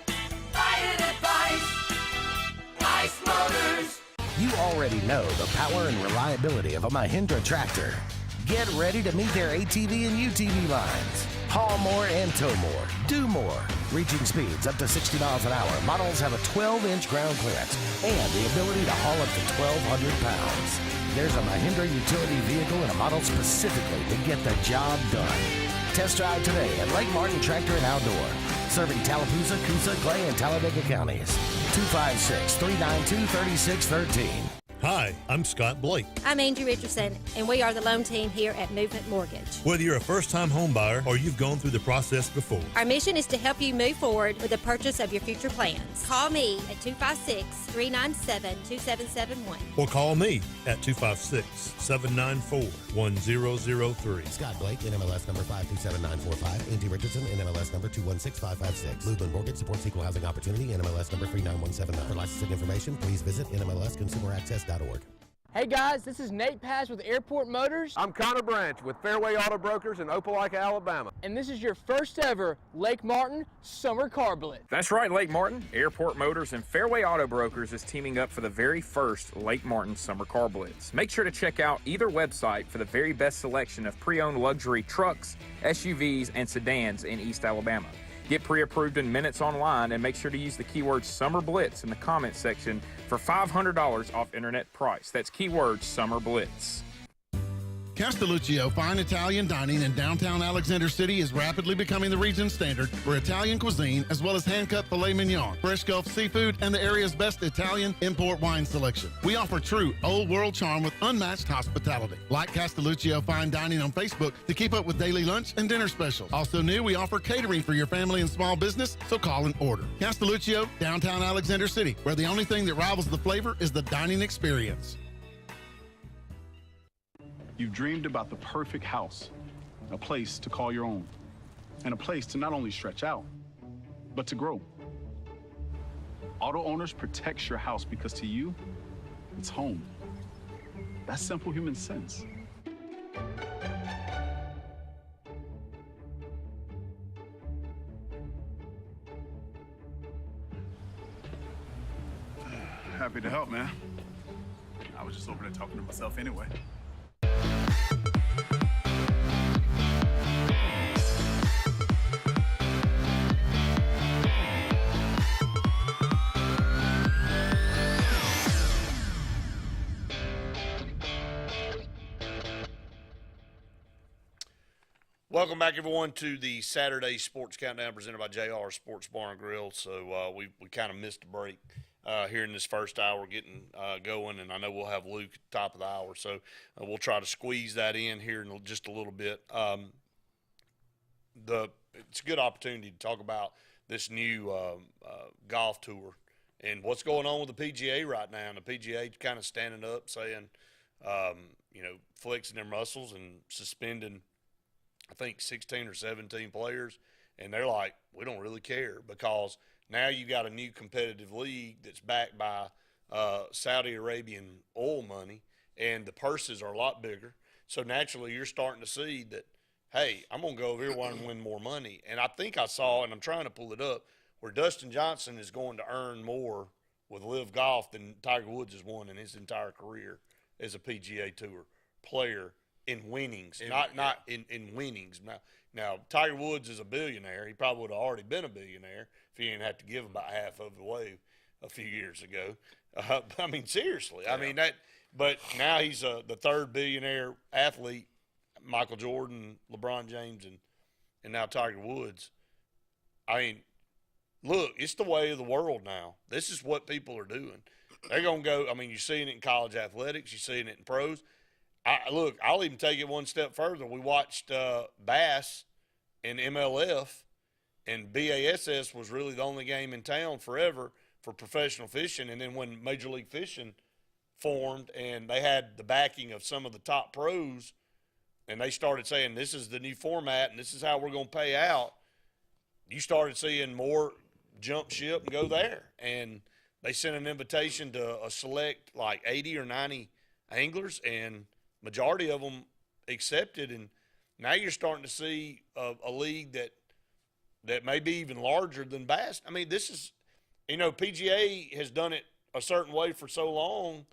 Buy it at Bice. Bice Motors. You already know the power and reliability of a Mahindra tractor. Get ready to meet their ATV and UTV lines. Haul more and tow more. Do more. Reaching speeds up to 60 miles an hour. Models have a 12-inch ground clearance and the ability to haul up to 1,200 pounds. There's a Mahindra utility vehicle and a model specifically to get the job done. Test drive today at Lake Martin Tractor and Outdoor. Serving Tallapoosa, Coosa, Clay, and Talladega counties. 256-392-3613. Hi, I'm Scott Blake. I'm Angie Richardson, and we are the loan team here at Movement Mortgage. Whether you're a first-time home buyer or you've gone through the process before, Our mission is to help you move forward with the purchase of your future plans. Call me at 256-397-2771. or call me at 256-794-1003. Scott Blake, NMLS number 527945. Angie Richardson, NMLS number 216556. Movement Mortgage supports equal housing opportunity. NMLS number 39179. For licensing information, please visit NMLSConsumerAccess.org. Hey guys, this is Nate Paz with Airport Motors. I'm Connor Branch with Fairway Auto Brokers in Opelika, Alabama. And this is your first ever Lake Martin Summer Car Blitz. That's right, Lake Martin. Airport Motors and Fairway Auto Brokers is teaming up for the very first Lake Martin Summer Car Blitz. Make sure to check out either website for the very best selection of pre-owned luxury trucks, SUVs, and sedans in East Alabama. Get pre-approved in minutes online and make sure to use the keyword Summer Blitz in the comments section for $500 off internet price. That's keyword Summer Blitz. Castelluccio Fine Italian Dining in downtown Alexander City is rapidly becoming the region standard for Italian cuisine, as well as hand-cut filet mignon, fresh Gulf seafood, and the area's best Italian import wine selection. We offer true old-world charm with unmatched hospitality. Like Castelluccio Fine Dining on Facebook to keep up with daily lunch and dinner specials. Also new, we offer catering for your family and small business, so call and order. Castelluccio, downtown Alexander City, where the only thing that rivals the flavor is the dining experience. You've dreamed about the perfect house, a place to call your own, and a place to not only stretch out, but to grow. Auto Owners protects your house because to you, it's home. That's simple human sense. Happy to help, man. I was just over there talking to myself anyway. Welcome back, everyone, to the Saturday Sports Countdown presented by JR Sports Bar and Grill. So we kind of missed a break here in this first hour getting going, and I know we'll have Luke at the top of the hour. So we'll try to squeeze that in here in just a little bit. It's a good opportunity to talk about this new golf tour and what's going on with the PGA right now. And the PGA kind of standing up saying, flexing their muscles and suspending – I think 16 or 17 players, and they're like, we don't really care because now you got a new competitive league that's backed by Saudi Arabian oil money, and the purses are a lot bigger. So naturally you're starting to see that, hey, I'm going to go over here and win more money. And I think I saw, and I'm trying to pull it up, where Dustin Johnson is going to earn more with Live Golf than Tiger Woods has won in his entire career as a PGA Tour player. In winnings, not in winnings. Now, Tiger Woods is a billionaire. He probably would have already been a billionaire if he didn't have to give about half of it away a few years ago. I mean, seriously. Yeah. I mean, but now he's the third billionaire athlete, Michael Jordan, LeBron James, and now Tiger Woods. I mean, look, it's the way of the world now. This is what people are doing. They're going to go – I mean, you're seeing it in college athletics. You're seeing it in pros. Look, I'll even take it one step further. We watched Bass and MLF, and BASS was really the only game in town forever for professional fishing. And then when Major League Fishing formed and they had the backing of some of the top pros, and they started saying this is the new format and this is how we're going to pay out, you started seeing more jump ship and go there. And they sent an invitation to a select like 80 or 90 anglers, and majority of them accepted. And now you're starting to see a league that may be even larger than bass. I mean, this is, PGA has done it a certain way for so long,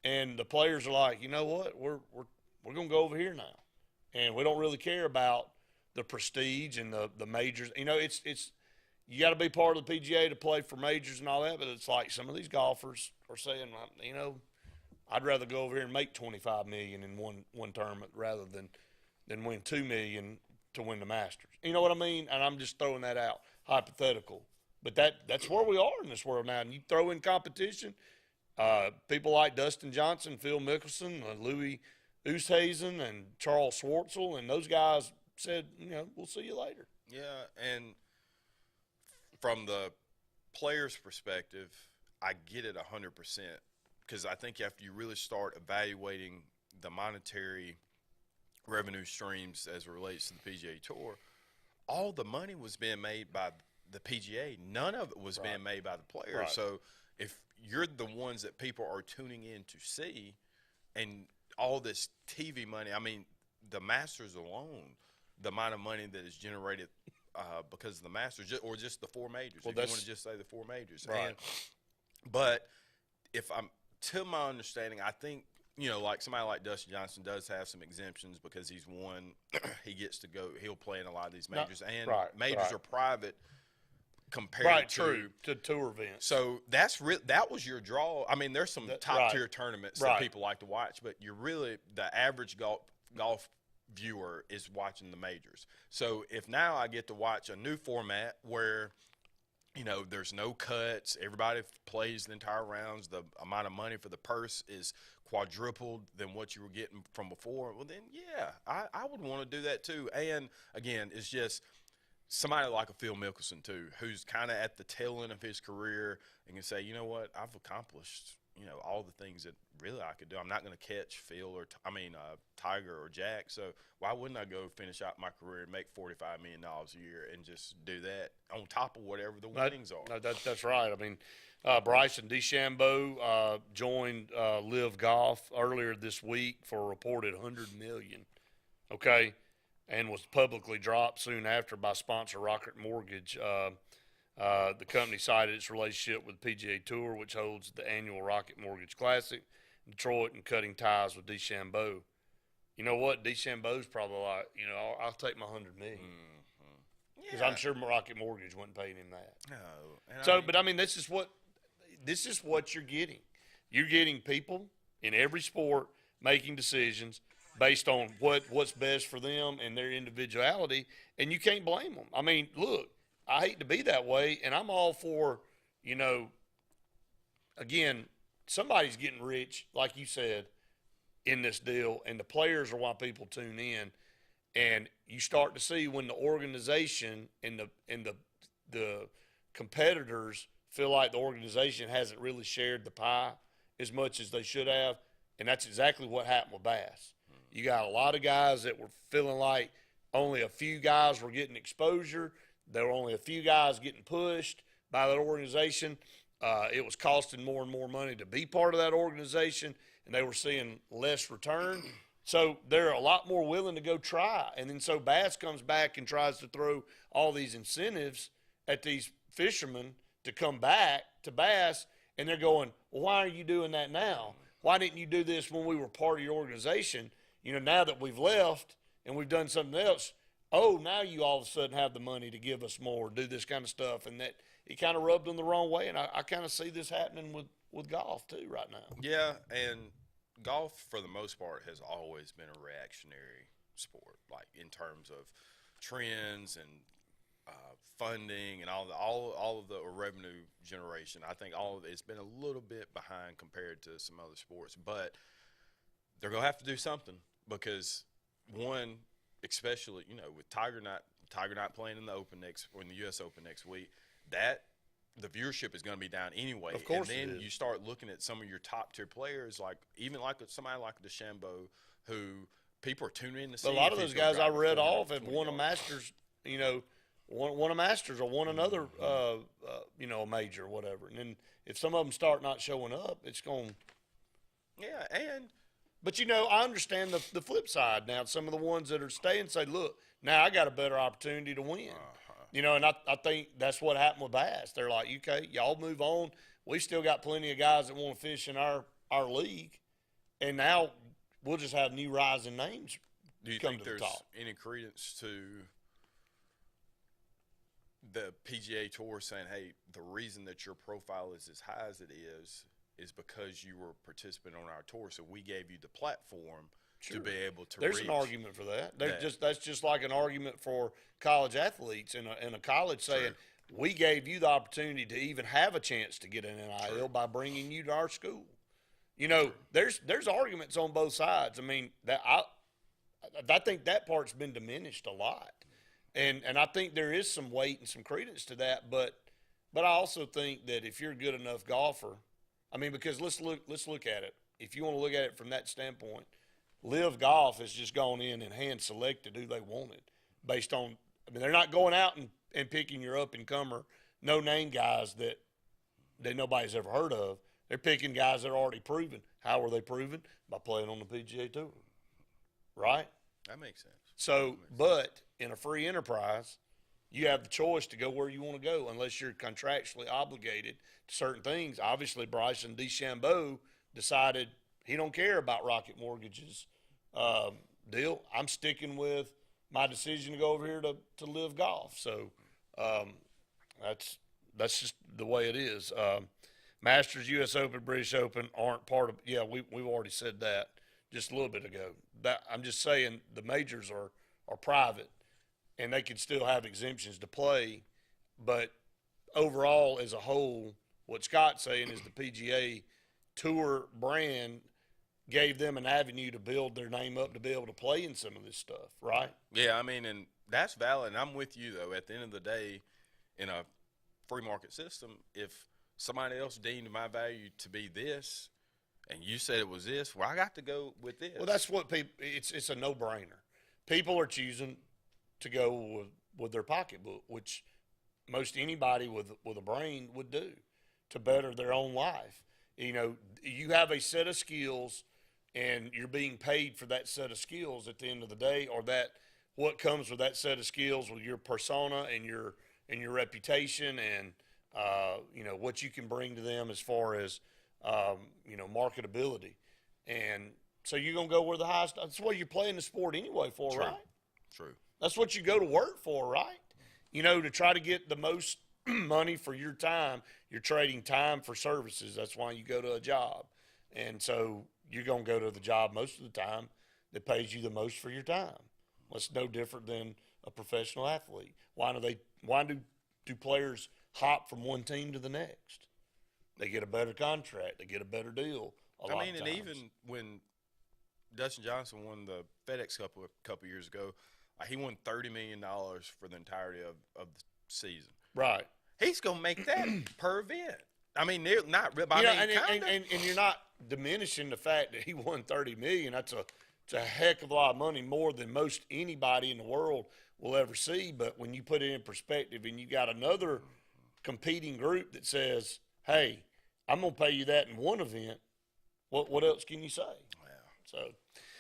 and the players are like, you know what, we're going to go over here now. And we don't really care about the prestige and the majors. It's you got to be part of the PGA to play for majors and all that, but it's like some of these golfers are saying, I'd rather go over here and make $25 million in one tournament rather than win $2 million to win the Masters. You know what I mean? And I'm just throwing that out, hypothetical. But that's where we are in this world now. And you throw in competition, people like Dustin Johnson, Phil Mickelson, Louis Oosthuizen, and Charles Schwartzel, and those guys said, we'll see you later. Yeah, and from the player's perspective, I get it 100%, because I think after you really start evaluating the monetary revenue streams as it relates to the PGA Tour, all the money was being made by the PGA. None of it was being made by the players. Right. So if you're the ones that people are tuning in to see, and all this TV money, I mean, the Masters alone, the amount of money that is generated because of the Masters, or just the four majors. Well, if you want to just say the four majors. Right. But to my understanding, I think, like somebody like Dustin Johnson does have some exemptions because he's won. He gets to go. He'll play in a lot of these majors, and majors are private compared to tour events. So that was your draw. I mean, there's some top tier tournaments that people like to watch, but you're really the average golf viewer is watching the majors. So if now I get to watch a new format where there's no cuts, everybody plays the entire rounds, the amount of money for the purse is quadrupled than what you were getting from before, well then I would want to do that too. And again, it's just somebody like a Phil Mickelson too, who's kind of at the tail end of his career and can say, you know what, I've accomplished all the things that really I could do. I'm not going to catch Phil or Tiger or Jack, so why wouldn't I go finish out my career and make $45 million a year and just do that on top of whatever the winnings are? No, that's right. I mean, Bryson DeChambeau joined Live Golf earlier this week for a reported $100 million, okay, and was publicly dropped soon after by sponsor Rocket Mortgage. The company cited its relationship with the PGA Tour, which holds the annual Rocket Mortgage Classic in Detroit, and cutting ties with DeChambeau. You know what? DeChambeau's probably like, I'll take my $100 million. Because I'm sure Rocket Mortgage wasn't paying him that. No. But I mean, this is what you're getting. You're getting people in every sport making decisions based on what's best for them and their individuality, and you can't blame them. I mean, look, I hate to be that way, and I'm all for, again, somebody's getting rich, like you said, in this deal, and the players are why people tune in. And you start to see when the organization and the competitors feel like the organization hasn't really shared the pie as much as they should have, and that's exactly what happened with bass. You got a lot of guys that were feeling like only a few guys were getting exposure. There were only a few guys getting pushed by that organization. It was costing more and more money to be part of that organization, and they were seeing less return. So they're a lot more willing to go try. And then so Bass comes back and tries to throw all these incentives at these fishermen to come back to Bass, and they're going, well, why are you doing that now? Why didn't you do this when we were part of your organization? Now that we've left and we've done something else, now you all of a sudden have the money to give us more, do this kind of stuff. And that it kind of rubbed them the wrong way. And I kind of see this happening with golf too right now. Yeah, and golf for the most part has always been a reactionary sport, like in terms of trends and funding and all of the revenue generation. I think all of it's been a little bit behind compared to some other sports, but they're gonna have to do something because one, especially with Tiger not playing in the Open in the U.S. Open next week, that the viewership is going to be down anyway. Of course and then it is. you start looking at some of your top tier players, like even like somebody like DeChambeau, who people are tuning in to see. But a lot of if those he's gonna guys I drive read the off have 420 won a yards. Masters, won a Masters or won another, a major or whatever. And then if some of them start not showing up, it's going. Yeah, But I understand the flip side now. Some of the ones that are staying say, look, now I got a better opportunity to win. And I think that's what happened with Bass. They're like, okay, y'all move on. We still got plenty of guys that want to fish in our league, and now we'll just have new rising names. Do you come think to the there's top. any credence to the PGA Tour saying, hey, the reason that your profile is as high as it is because you were a participant on our tour, so we gave you the platform to be able to There's reach an argument for that. that. That's just like an argument for college atheletes in a college saying, we gave you the opportunity to even have a chance to get an NIL by bringing you to our school. There's arguments on both sides. I mean, that I think that part's been diminished a lot. And I think there is some weight and some credence to that, but I also think that if you're a good enough golfer, I mean, because let's look at it. If you want to look at it from that standpoint, Live Golf has just gone in and hand selected who they wanted based on. I mean, they're not going out and picking your up and comer, no name guys that nobody's ever heard of. They're picking guys that are already proven. How are they proven? By playing on the PGA Tour, right? That makes sense. So, but in a free enterprise, you have the choice to go where you want to go unless you're contractually obligated to certain things. Obviously, Bryson DeChambeau decided he don't care about Rocket Mortgage's deal. I'm sticking with my decision to go over here to Live Golf. So that's just the way it is. Masters, U.S. Open, British Open aren't part of – yeah, we've already said that just a little bit ago. I'm just saying the majors are private, and they can still have exemptions to play. But overall, as a whole, what Scott's saying is the PGA Tour brand gave them an avenue to build their name up to be able to play in some of this stuff, right? Yeah, I mean, and that's valid. And I'm with you, though. At the end of the day, in a free market system, if somebody else deemed my value to be this and you said it was this, well, I got to go with this. Well, that's what people – it's a no-brainer. People are choosing to go with their pocketbook, which most anybody with a brain would do to better their own life. You have a set of skills and you're being paid for that set of skills at the end of the day, or that what comes with that set of skills with your persona and your reputation and what you can bring to them as far as marketability. And so you're going to go where the highest – that's what you're playing the sport anyway for, True. right? True. That's what you go to work for, right? To try to get the most money for your time. You're trading time for services. That's why you go to a job. And so you're going to go to the job most of the time that pays you the most for your time. That's no different than a professional athlete. Why do players hop from one team to the next? They get a better contract. They get a better deal a lot of and times. even when Dustin Johnson won the FedEx Cup a couple years ago, he won $30 million for the entirety of the season. Right. He's going to make that per event. I mean, they're not – and you're not diminishing the fact that he won $30 million. It's a heck of a lot of money, more than most anybody in the world will ever see. But when you put it in perspective and you got another competing group that says, hey, I'm going to pay you that in one event, what else can you say? So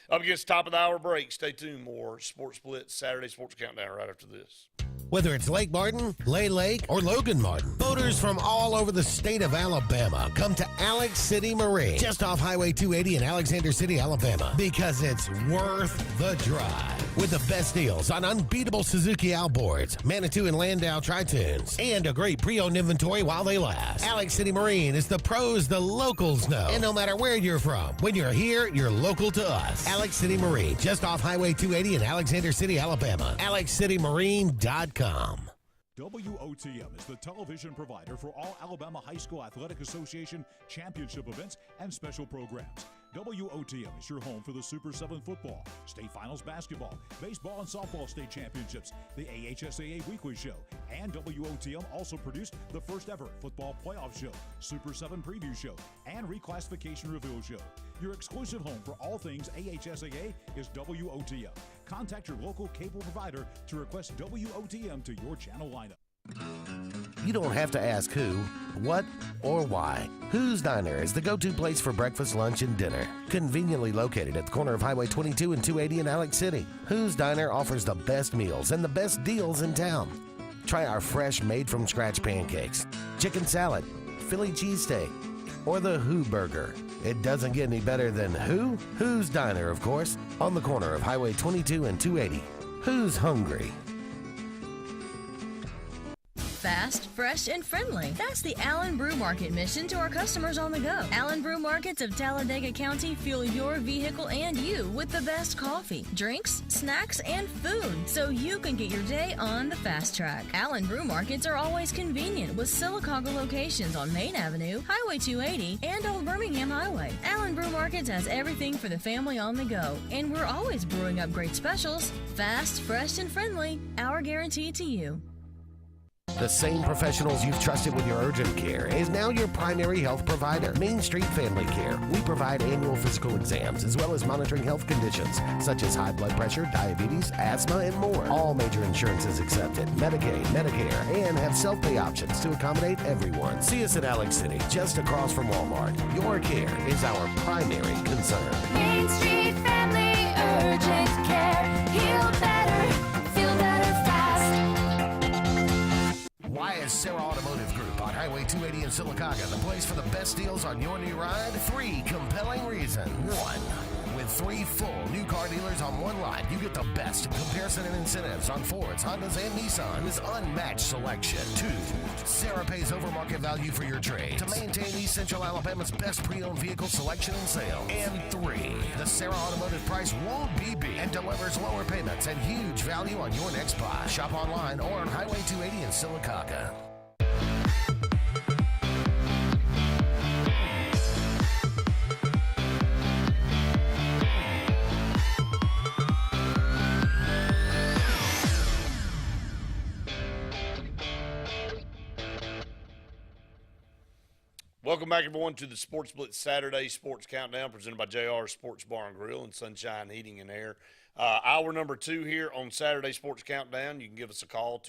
up against the top of the hour break. Stay tuned. More SportzBlitz Saturday Sports Countdown right after this. Whether it's Lake Martin, Lay Lake, or Logan Martin, boaters from all over the state of Alabama come to Alex City Marine, just off Highway 280 in Alexander City, Alabama, because it's worth the drive. With the best deals on unbeatable Suzuki outboards, Manitou and Landau tri-tunes, and a great pre-owned inventory while they last. Alex City Marine is the pros the locals know. And no matter where you're from, when you're here, you're local to us. Alex City Marine, just off Highway 280 in Alexander City, Alabama. AlexCityMarine.com. WOTM is the television provider for all Alabama High School Athletic Association championship events and special programs. WOTM is your home for the Super 7 football, state finals basketball, baseball and softball state championships, the AHSAA weekly show, and WOTM also produced the first ever football playoff show, Super 7 preview show, and reclassification reveal show. Your exclusive home for all things AHSAA is WOTM. Contact your local cable provider to request WOTM to your channel lineup. You don't have to ask who, what, or why. Who's Diner is the go-to place for breakfast, lunch, and dinner. Conveniently located at the corner of Highway 22 and 280 in Alex City, Who's Diner offers the best meals and the best deals in town. Try our fresh, made-from-scratch pancakes, chicken salad, Philly cheesesteak, or the Who Burger. It doesn't get any better than who? Who's Diner, of course, on the corner of Highway 22 and 280. Who's hungry? Fast, fresh, and friendly. That's the Allen Brew Market mission to our customers on the go. Allen Brew Markets of Talladega County fuel your vehicle and you with the best coffee, drinks, snacks, and food so you can get your day on the fast track. Allen Brew Markets are always convenient with Sylacauga locations on Main Avenue, Highway 280, and Old Birmingham Highway. Allen Brew Markets has everything for the family on the go, and we're always brewing up great specials. Fast, fresh, and friendly. Our guarantee to you. The same professionals you've trusted with your urgent care is now your primary health provider, Main Street Family Care. We provide annual physical exams as well as monitoring health conditions such as high blood pressure, diabetes, asthma, and more. All major insurances accepted, Medicaid, Medicare, and have self-pay options to accommodate everyone. See us in Alex City, just across from Walmart. Your care is our primary concern. Main Street Family Urgent Care. Heal better, feel better fast. Why is Sarah Automotive Group on Highway 280 in Sylacauga the place for the best deals on your new ride? 3 compelling reasons. 1. With 3 full new car dealers on one lot, you get the best in comparison and incentives on Fords, Hondas, and Nissans. Unmatched selection. 2. Sarah pays over market value for your trade to maintain East Central Alabama's best pre-owned vehicle selection and sale. And 3. The Sarah Automotive price won't be beat and delivers lower payments and huge value on your next buy. Shop online or on Highway 280 in Sylacauga. Welcome back, everyone, to the SportzBlitz Saturday Sports Countdown presented by JR Sports Bar and Grill and Sunshine Heating and Air. Hour number 2 here on Saturday Sports Countdown. You can give us a call,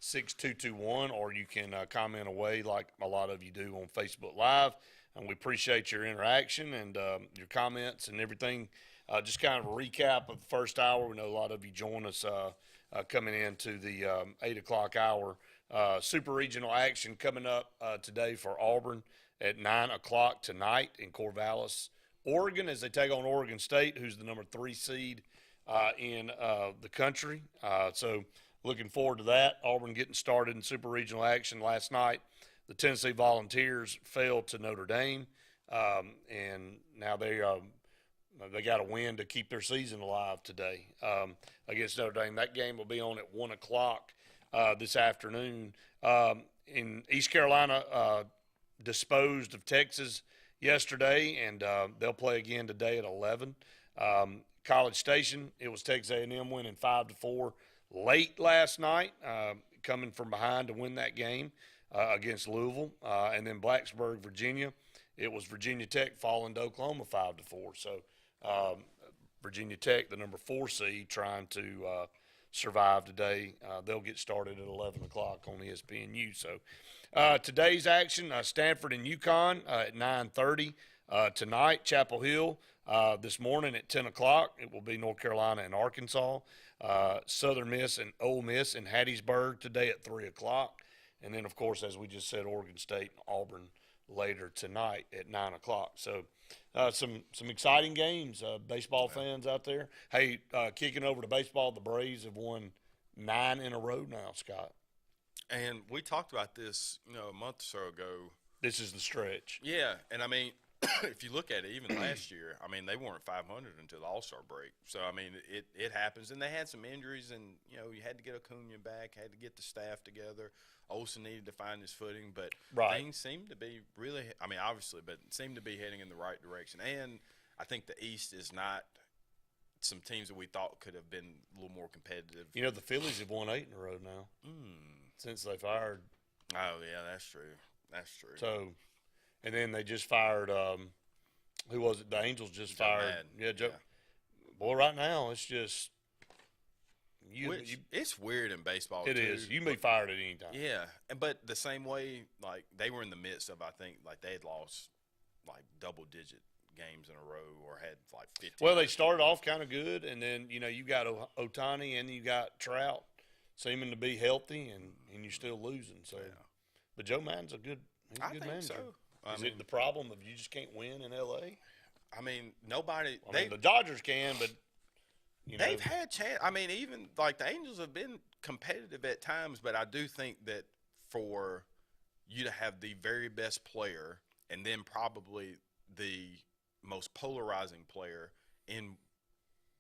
256-234-6221, or you can comment away like a lot of you do on Facebook Live. And we appreciate your interaction and your comments and everything. Just kind of a recap of the first hour. We know a lot of you join us coming into the 8 o'clock hour. Super regional action coming up today for Auburn at 9 o'clock tonight in Corvallis, Oregon, as they take on Oregon State, who's the number 3 seed in the country. So looking forward to that. Auburn getting started in super regional action last night. The Tennessee Volunteers fell to Notre Dame, and now they got a win to keep their season alive today against Notre Dame. That game will be on at 1 o'clock. This afternoon. In East Carolina, disposed of Texas yesterday, and they'll play again today at 11. College Station, it was Texas A&M winning 5-4 late last night, coming from behind to win that game against Louisville. And then Blacksburg, Virginia, it was Virginia Tech falling to Oklahoma 5-4. So Virginia Tech, the number 4 seed, trying to survive today. They'll get started at 11 o'clock on ESPNU. So today's action, Stanford and UConn at 9:30 tonight. Chapel Hill this morning at 10 o'clock. It will be North Carolina and Arkansas. Southern Miss and Ole Miss in Hattiesburg today at 3 o'clock. And then, of course, as we just said, Oregon State and Auburn later tonight at 9 o'clock. So some exciting games, baseball fans out there. Hey, kicking over to baseball, the Braves have won 9 in a row now, Scott. And we talked about this, a month or so ago. This is the stretch. Yeah, and I mean, if you look at it, even last year, I mean, they weren't 500 until the All-Star break. So, I mean, it happens. And they had some injuries, and, you had to get Acuna back, had to get the staff together. Olsen needed to find his footing. But things seem to be really – I mean, obviously, but seem to be heading in the right direction. And I think the East is not some teams that we thought could have been a little more competitive. The Phillies have won 8 in a row now since they fired. Oh, yeah, that's true. That's true. So – and then they just fired who was it? The Angels just fired. Madden. Yeah, Joe. Yeah. Boy, right now it's just it's weird in baseball. It is. You can be fired at any time. Yeah, but the same way, like they were in the midst of, I think, like they had lost like double-digit games in a row or had like 15. Well, they started off kind of good, and then you got Ohtani and you got Trout seeming to be healthy, and you're still losing. So, but Joe Maddon's a good. He's a good manager. So. Is it the problem of you just can't win in L.A.? I mean, nobody. I mean, the Dodgers can, but they've had chance. I mean, even like the Angels have been competitive at times, but I do think that for you to have the very best player and then probably the most polarizing player in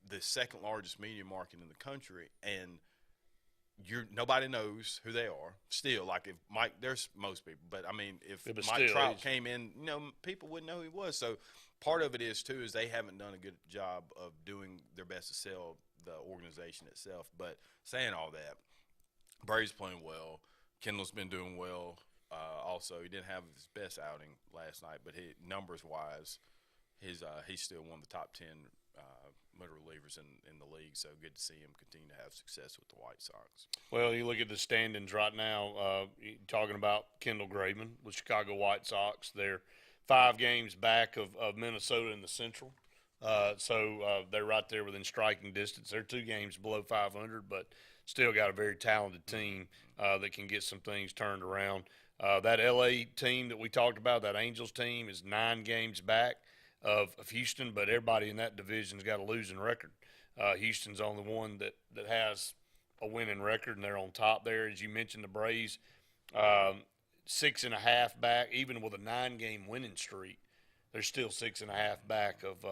the second largest media market in the country, and nobody knows who they are still. Like if Mike, there's most people, but I mean, if Mike Trout came in, people wouldn't know who he was. So part of it is too is they haven't done a good job of doing their best to sell the organization itself. But saying all that, Brady's playing well. Kendall's been doing well. Also, he didn't have his best outing last night, but numbers wise, he's still one of the top 10 middle relievers in the league, so good to see him continue to have success with the White Sox. Well, you look at the standings right now, talking about Kendall Graveman with Chicago White Sox. They're 5 games back of Minnesota in the Central. So they're right there within striking distance. They're 2 games below 500, but still got a very talented team that can get some things turned around. That L.A. team that we talked about, that Angels team, is 9 games back of Houston, but everybody in that division's got a losing record. Houston's only one that has a winning record, and they're on top there. As you mentioned, the Braves, 6.5 back, even with a 9-game winning streak. They're still 6.5 back of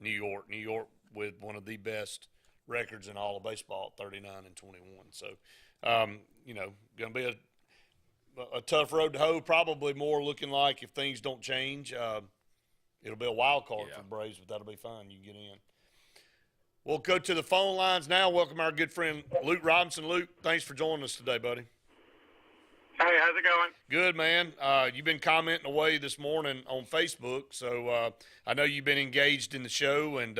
New York. New York with one of the best records in all of baseball, 39-21. So, going to be a tough road to hoe. Probably more looking like if things don't change. It'll be a wild card for the Braves, but that'll be fine. You can get in. We'll go to the phone lines now. Welcome our good friend Luke Robinson. Luke, thanks for joining us today, buddy. Hey, how's it going? Good, man. You've been commenting away this morning on Facebook, so I know you've been engaged in the show, and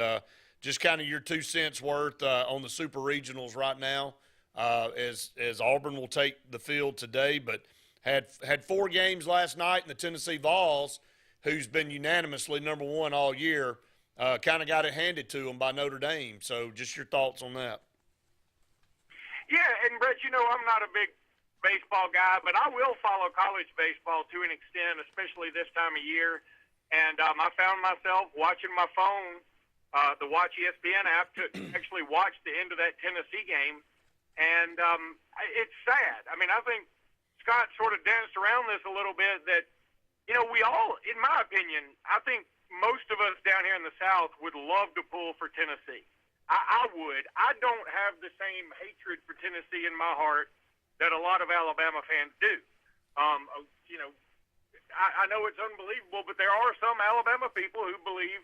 just kind of your 2 cents worth on the Super Regionals right now, as Auburn will take the field today, but had 4 games last night, and the Tennessee Vols, who's been unanimously number 1 all year, kind of got it handed to them by Notre Dame. So just your thoughts on that. Yeah, and Brett, I'm not a big baseball guy, but I will follow college baseball to an extent, especially this time of year. And I found myself watching my phone, the Watch ESPN app, to actually watch the end of that Tennessee game. And it's sad. I mean, I think Scott sort of danced around this a little bit that, we all, in my opinion, I think most of us down here in the South would love to pull for Tennessee. I would. I don't have the same hatred for Tennessee in my heart that a lot of Alabama fans do. I know it's unbelievable, but there are some Alabama people who believe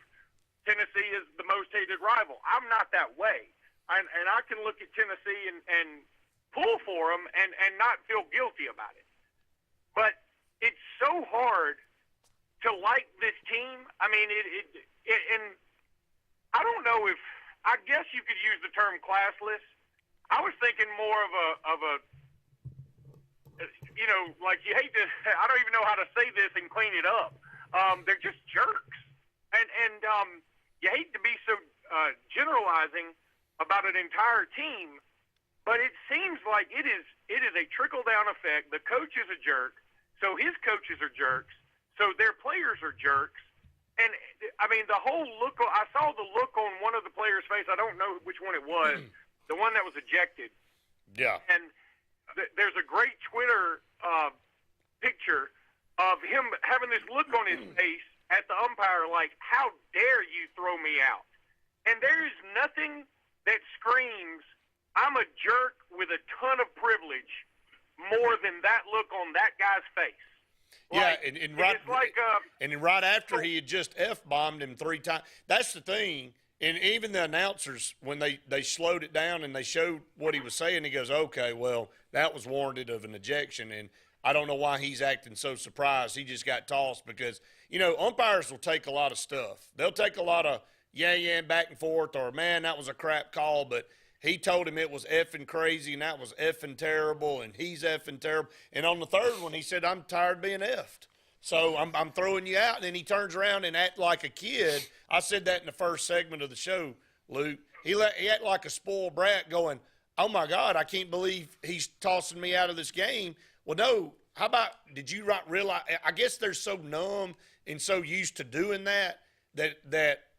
Tennessee is the most hated rival. I'm not that way. And I can look at Tennessee and pull for them and not feel guilty about it. But it's so hard to like this team. I mean, and I don't know if, I guess you could use the term classless. I was thinking more of a like you hate to, I don't even know how to say this and clean it up. They're just jerks. And you hate to be so generalizing about an entire team, but it seems like it is a trickle-down effect. The coach is a jerk. So his coaches are jerks. So their players are jerks. And, I mean, the whole look – I saw the look on one of the players' face. I don't know which one it was, the one that was ejected. Yeah. And there's a great Twitter picture of him having this look on his face at the umpire like, how dare you throw me out? And there's nothing that screams, I'm a jerk with a ton of privilege, more than that look on that guy's face. Yeah, and right after he had just F-bombed him 3 times. That's the thing. And even the announcers, when they slowed it down and they showed what he was saying, he goes, okay, well, that was warranted of an ejection. And I don't know why he's acting so surprised. He just got tossed because, umpires will take a lot of stuff. They'll take a lot of yeah, back and forth, or, man, that was a crap call. But he told him it was effing crazy and that was effing terrible and he's effing terrible. And on the third one, he said, I'm tired of being effed. So I'm throwing you out. And then he turns around and act like a kid. I said that in the first segment of the show, Luke. He act like a spoiled brat going, oh, my God, I can't believe he's tossing me out of this game. Well, no. How about, did you realize, I guess they're so numb and so used to doing that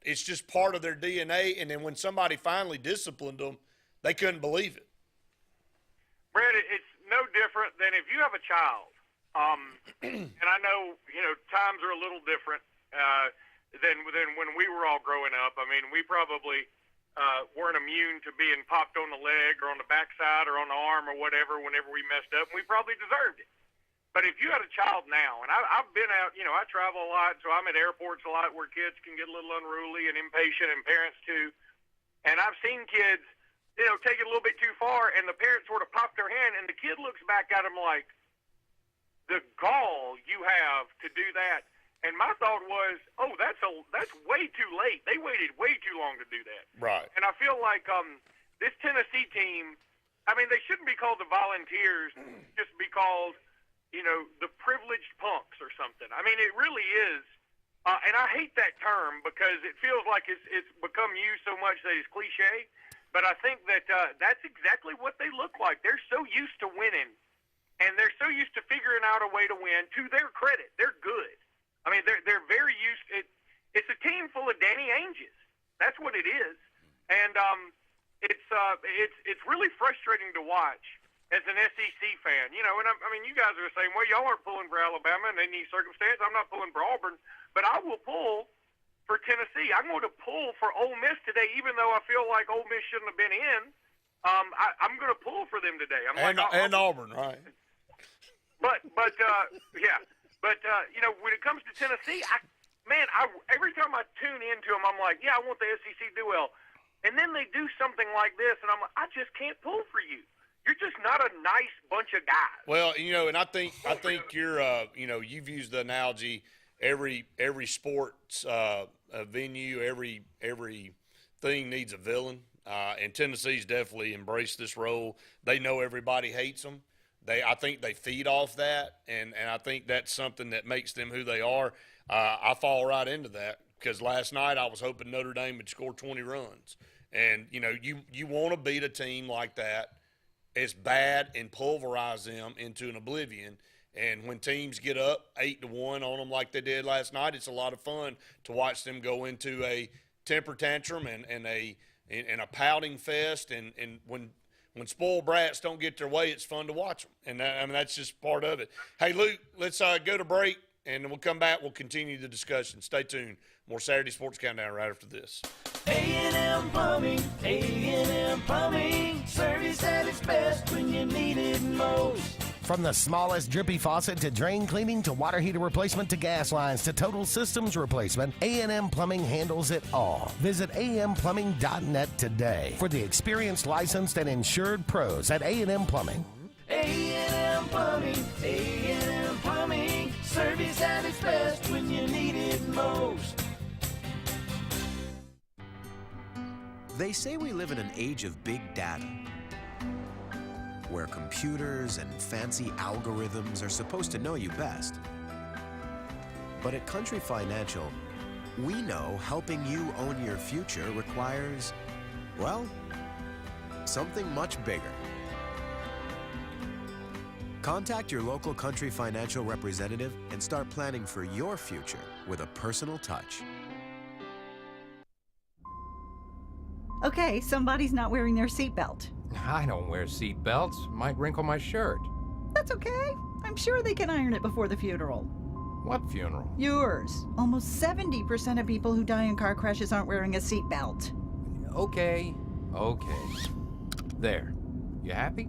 it's just part of their DNA. And then when somebody finally disciplined them, they couldn't believe it. Brad, it's no different than if you have a child. And I know, times are a little different than when we were all growing up. I mean, we probably weren't immune to being popped on the leg or on the backside or on the arm or whatever whenever we messed up. And we probably deserved it. But if you had a child now, and I've been out, I travel a lot, so I'm at airports a lot where kids can get a little unruly and impatient, and parents too. And I've seen kids, take it a little bit too far, and the parents sort of pop their hand, and the kid looks back at them like, the gall you have to do that. And my thought was, oh, that's way too late. They waited way too long to do that. Right. And I feel like this Tennessee team, I mean, they shouldn't be called the Volunteers, just be called, the privileged punks or something. I mean, it really is. And I hate that term because it feels like it's become used so much that it's cliche. But I think that that's exactly what they look like. They're so used to winning. And they're so used to figuring out a way to win. To their credit, they're good. I mean, they're very used. It's a team full of Danny Ainges. That's what it is. And it's really frustrating to watch as an SEC fan. And I mean, you guys are the same way. Y'all aren't pulling for Alabama in any circumstance. I'm not pulling for Auburn, but I will pull for Tennessee. I'm going to pull for Ole Miss today, even though I feel like Ole Miss shouldn't have been in. I'm going to pull for them today. And Auburn, right? But when it comes to Tennessee, every time I tune into them, I'm like, yeah, I want the SEC to do well. And then they do something like this, and I'm like, I just can't pull for you. You're just not a nice bunch of guys. Well, and I think you're, you've used the analogy, every sports venue, every thing needs a villain. And Tennessee's definitely embraced this role. They know everybody hates them. I think they feed off that, and I think that's something that makes them who they are. I fall right into that because last night I was hoping Notre Dame would score 20 runs. And, you want to beat a team like that as bad and pulverize them into an oblivion. And when teams get up 8-1 on them like they did last night, it's a lot of fun to watch them go into a temper tantrum and a pouting fest. And when spoiled brats don't get their way, it's fun to watch them. And that's just part of it. Hey, Luke, let's go to break, and then we'll come back. We'll continue the discussion. Stay tuned. More Saturday Sports Countdown right after this. A&M Plumbing, A&M Plumbing, service at its best when you need it most. From the smallest drippy faucet to drain cleaning to water heater replacement to gas lines to total systems replacement, A&M Plumbing handles it all. Visit amplumbing.net today for the experienced, licensed, and insured pros at A&M Plumbing. A&M Plumbing, A&M Plumbing, service at its best when you need it most. They say we live in an age of big data, where computers and fancy algorithms are supposed to know you best. But at Country Financial, we know helping you own your future requires, well, something much bigger. Contact your local Country Financial representative and start planning for your future with a personal touch. Okay, somebody's not wearing their seatbelt. I don't wear seatbelts. Might wrinkle my shirt. That's okay. I'm sure they can iron it before the funeral. What funeral? Yours. Almost 70% of people who die in car crashes aren't wearing a seatbelt. Okay. There. You happy?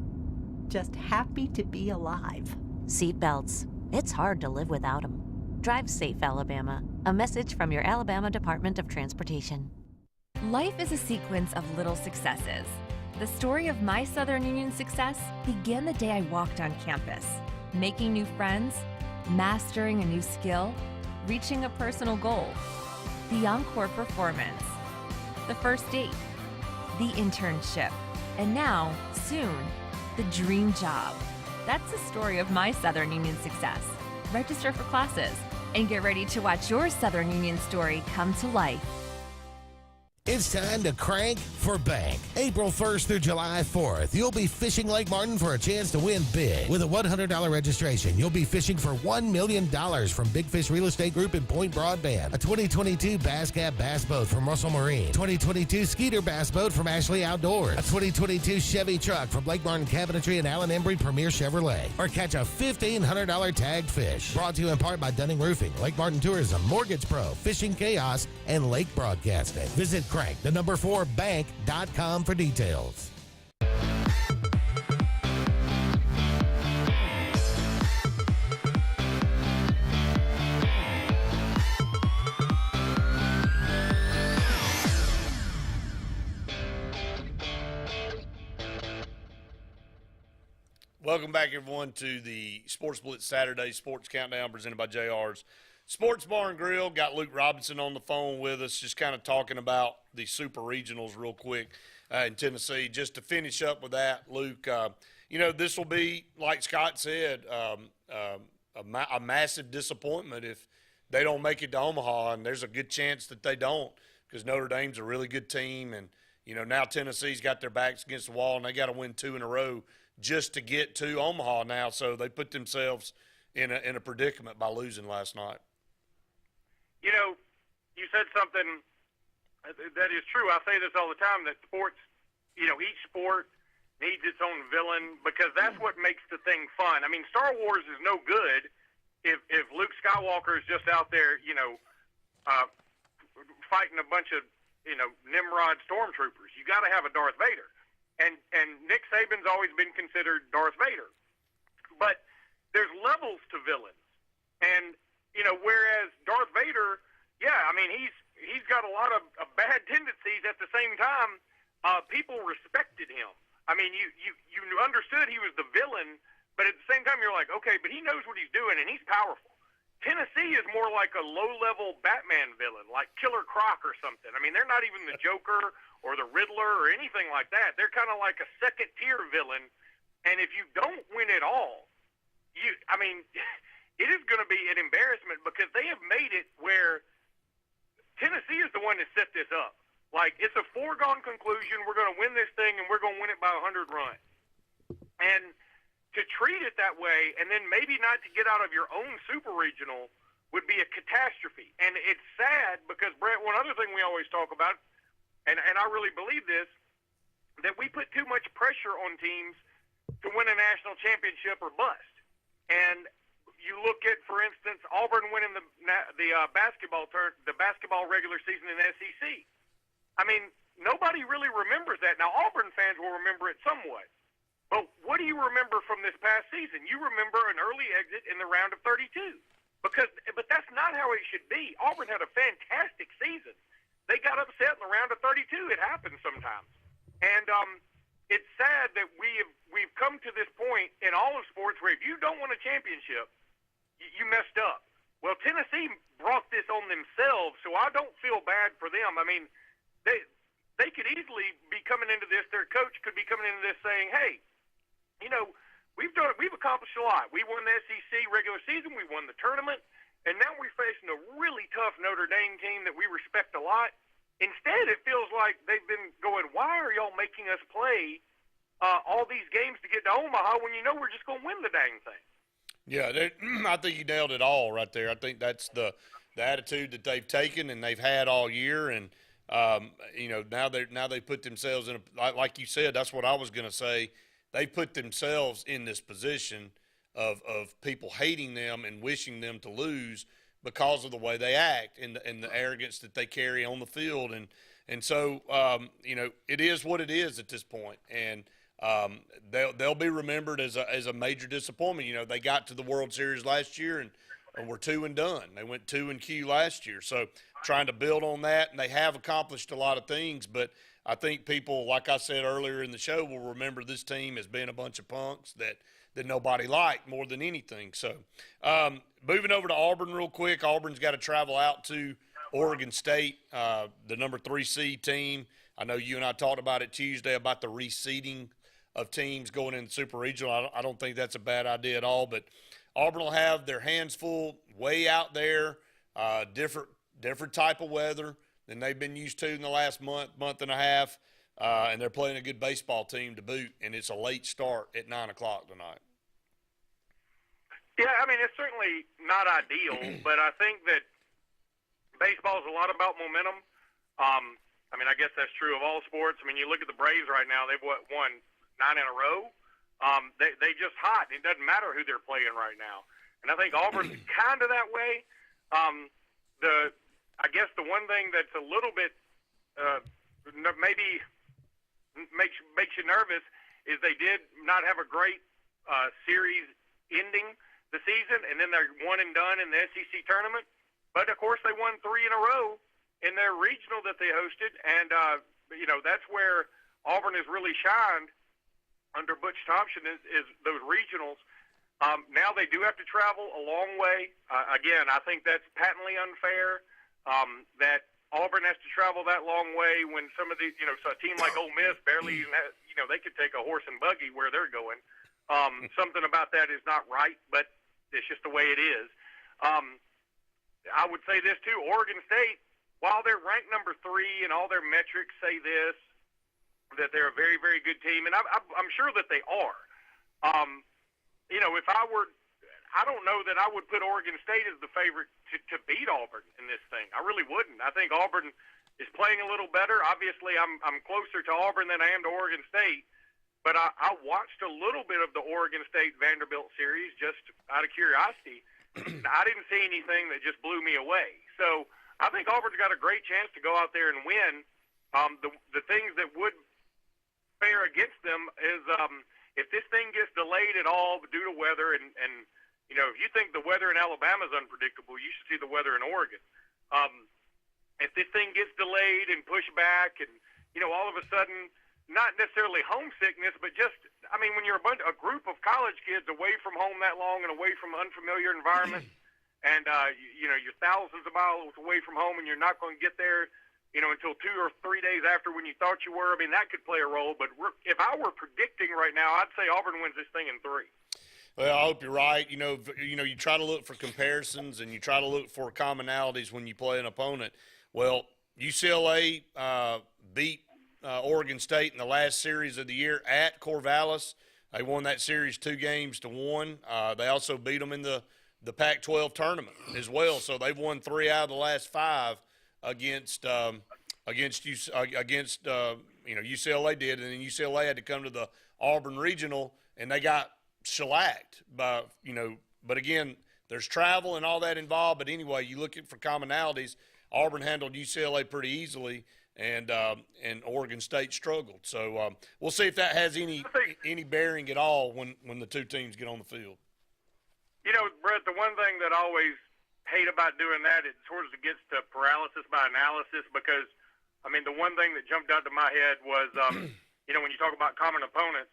Just happy to be alive. Seatbelts. It's hard to live without them. Drive safe, Alabama. A message from your Alabama Department of Transportation. Life is a sequence of little successes. The story of my Southern Union success began the day I walked on campus, making new friends, mastering a new skill, reaching a personal goal. The encore performance, the first date, the internship, and now, soon, the dream job. That's the story of my Southern Union success. Register for classes and get ready to watch your Southern Union story come to life. It's time to crank for bank. April 1st through July 4th, you'll be fishing Lake Martin for a chance to win big. With a $100 registration, you'll be fishing for $1 million from Big Fish Real Estate Group and Point Broadband, a 2022 Bass Cap Bass Boat from Russell Marine, 2022 Skeeter Bass Boat from Ashley Outdoors, a 2022 Chevy truck from Lake Martin Cabinetry and Allen Embry Premier Chevrolet, or catch a $1,500 tagged fish. Brought to you in part by Dunning Roofing, Lake Martin Tourism, Mortgage Pro, Fishing Chaos, and Lake Broadcasting. Visit Crank, the number 4 bank.com for details. Welcome back, everyone, to the Sports Blitz Saturday Sports Countdown presented by JR's Sports Bar and Grill. Got Luke Robinson on the phone with us, just kind of talking about the Super Regionals real quick in Tennessee. Just to finish up with that, Luke, this will be, like Scott said, a massive disappointment if they don't make it to Omaha, and there's a good chance that they don't because Notre Dame's a really good team, and now Tennessee's got their backs against the wall, and they got to win 2 in a row just to get to Omaha now. So they put themselves in a predicament by losing last night. You said something that is true. I say this all the time, that sports, each sport needs its own villain because that's what makes the thing fun. I mean, Star Wars is no good if Luke Skywalker is just out there, fighting a bunch of, Nimrod stormtroopers. You got to have a Darth Vader. And Nick Saban's always been considered Darth Vader. But there's levels to villains. And, whereas Darth Vader, he's got a lot of bad tendencies. At the same time, people respected him. I mean, you understood he was the villain, but at the same time, you're like, okay, but he knows what he's doing, and he's powerful. Tennessee is more like a low-level Batman villain, like Killer Croc or something. I mean, they're not even the Joker or the Riddler or anything like that. They're kind of like a second-tier villain, and if you don't win at all, it is going to be an embarrassment because they have made it where Tennessee is the one that set this up. Like, it's a foregone conclusion. We're going to win this thing, and we're going to win it by 100 runs. And to treat it that way and then maybe not to get out of your own super regional would be a catastrophe. And it's sad because, Brett, one other thing we always talk about, and I really believe this, that we put too much pressure on teams to win a national championship or bust. And you look at, for instance, Auburn winning the basketball regular season in the SEC. I mean, nobody really remembers that. Now, Auburn fans will remember it somewhat. But what do you remember from this past season? You remember an early exit in the round of 32. But that's not how it should be. Auburn had a fantastic season. They got upset in the round of 32. It happens sometimes. And it's sad that we've come to this point in all of sports where if you don't win a championship, you messed up. Well, Tennessee brought this on themselves, so I don't feel bad for them. I mean, they could easily be coming into this. Their coach could be coming into this saying, hey, we've accomplished a lot. We won the SEC regular season. We won the tournament. And now we're facing a really tough Notre Dame team that we respect a lot. Instead, it feels like they've been going, why are y'all making us play all these games to get to Omaha when you know we're just going to win the dang thing? Yeah, I think you nailed it all right there. I think that's the attitude that they've taken and they've had all year. And, now they put themselves in like you said, that's what I was going to say. They put themselves in this position. of people hating them and wishing them to lose because of the way they act and the arrogance that they carry on the field. And so, it is what it is at this point. And they'll be remembered as a major disappointment. They got to the World Series last year and were 2 and done. They went 2 and Q last year. So trying to build on that, and they have accomplished a lot of things. But I think people, like I said earlier in the show, will remember this team as being a bunch of punks that nobody liked more than anything. So moving over to Auburn real quick, Auburn's got to travel out to Oregon State, the number 3 seed team. I know you and I talked about it Tuesday about the reseeding of teams going in the Super Regional. I don't think that's a bad idea at all, but Auburn will have their hands full way out there, different type of weather than they've been used to in the last month and a half, and they're playing a good baseball team to boot, and it's a late start at 9 o'clock tonight. Yeah, I mean, it's certainly not ideal, but I think that baseball is a lot about momentum. I mean, I guess that's true of all sports. I mean, you look at the Braves right now, they've won 9 in a row. They just hot. It doesn't matter who they're playing right now. And I think Auburn's kind of that way. I guess the one thing that's a little bit maybe makes you nervous is they did not have a great series ending the season, and then they're 1 and done in the SEC tournament. But, of course, they won 3 in a row in their regional that they hosted, and, that's where Auburn has really shined under Butch Thompson is those regionals. Now they do have to travel a long way. Again, I think that's patently unfair that Auburn has to travel that long way when some of these, so a team like Ole Miss barely even has, they could take a horse and buggy where they're going. Something about that is not right, but it's just the way it is. I would say this too, Oregon State, while they're ranked number 3 and all their metrics say this, that they're a very, very good team, and I'm sure that they are. If I don't know that I would put Oregon State as the favorite to beat Auburn in this thing. I really wouldn't. I think Auburn is playing a little better. Obviously, I'm closer to Auburn than I am to Oregon State, but I watched a little bit of the Oregon State-Vanderbilt series just out of curiosity. I didn't see anything that just blew me away. So I think Auburn's got a great chance to go out there and win. The things that would fare against them is if this thing gets delayed at all due to weather, and if you think the weather in Alabama is unpredictable, you should see the weather in Oregon. If this thing gets delayed and pushed back, and all of a sudden, not necessarily homesickness, but just, when you're a group of college kids away from home that long and away from unfamiliar environment, and you're thousands of miles away from home, and you're not going to get there, until 2 or 3 days after when you thought you were. That could play a role. But if I were predicting right now, I'd say Auburn wins this thing in 3. Well, I hope you're right. You try to look for comparisons and you try to look for commonalities when you play an opponent. Well, UCLA beat Oregon State in the last series of the year at Corvallis. They won that series 2-1. They also beat them in the Pac-12 tournament as well. So they've won 3 out of the last 5 against UCLA did, and then UCLA had to come to the Auburn Regional, and they got shellacked by, but again, there's travel and all that involved. But anyway, you look for commonalities. Auburn handled UCLA pretty easily, and Oregon State struggled. So we'll see if that has any bearing at all when the two teams get on the field. Brett, the one thing that I always hate about doing that, it sort of gets to paralysis by analysis, because, the one thing that jumped out to my head was, when you talk about common opponents,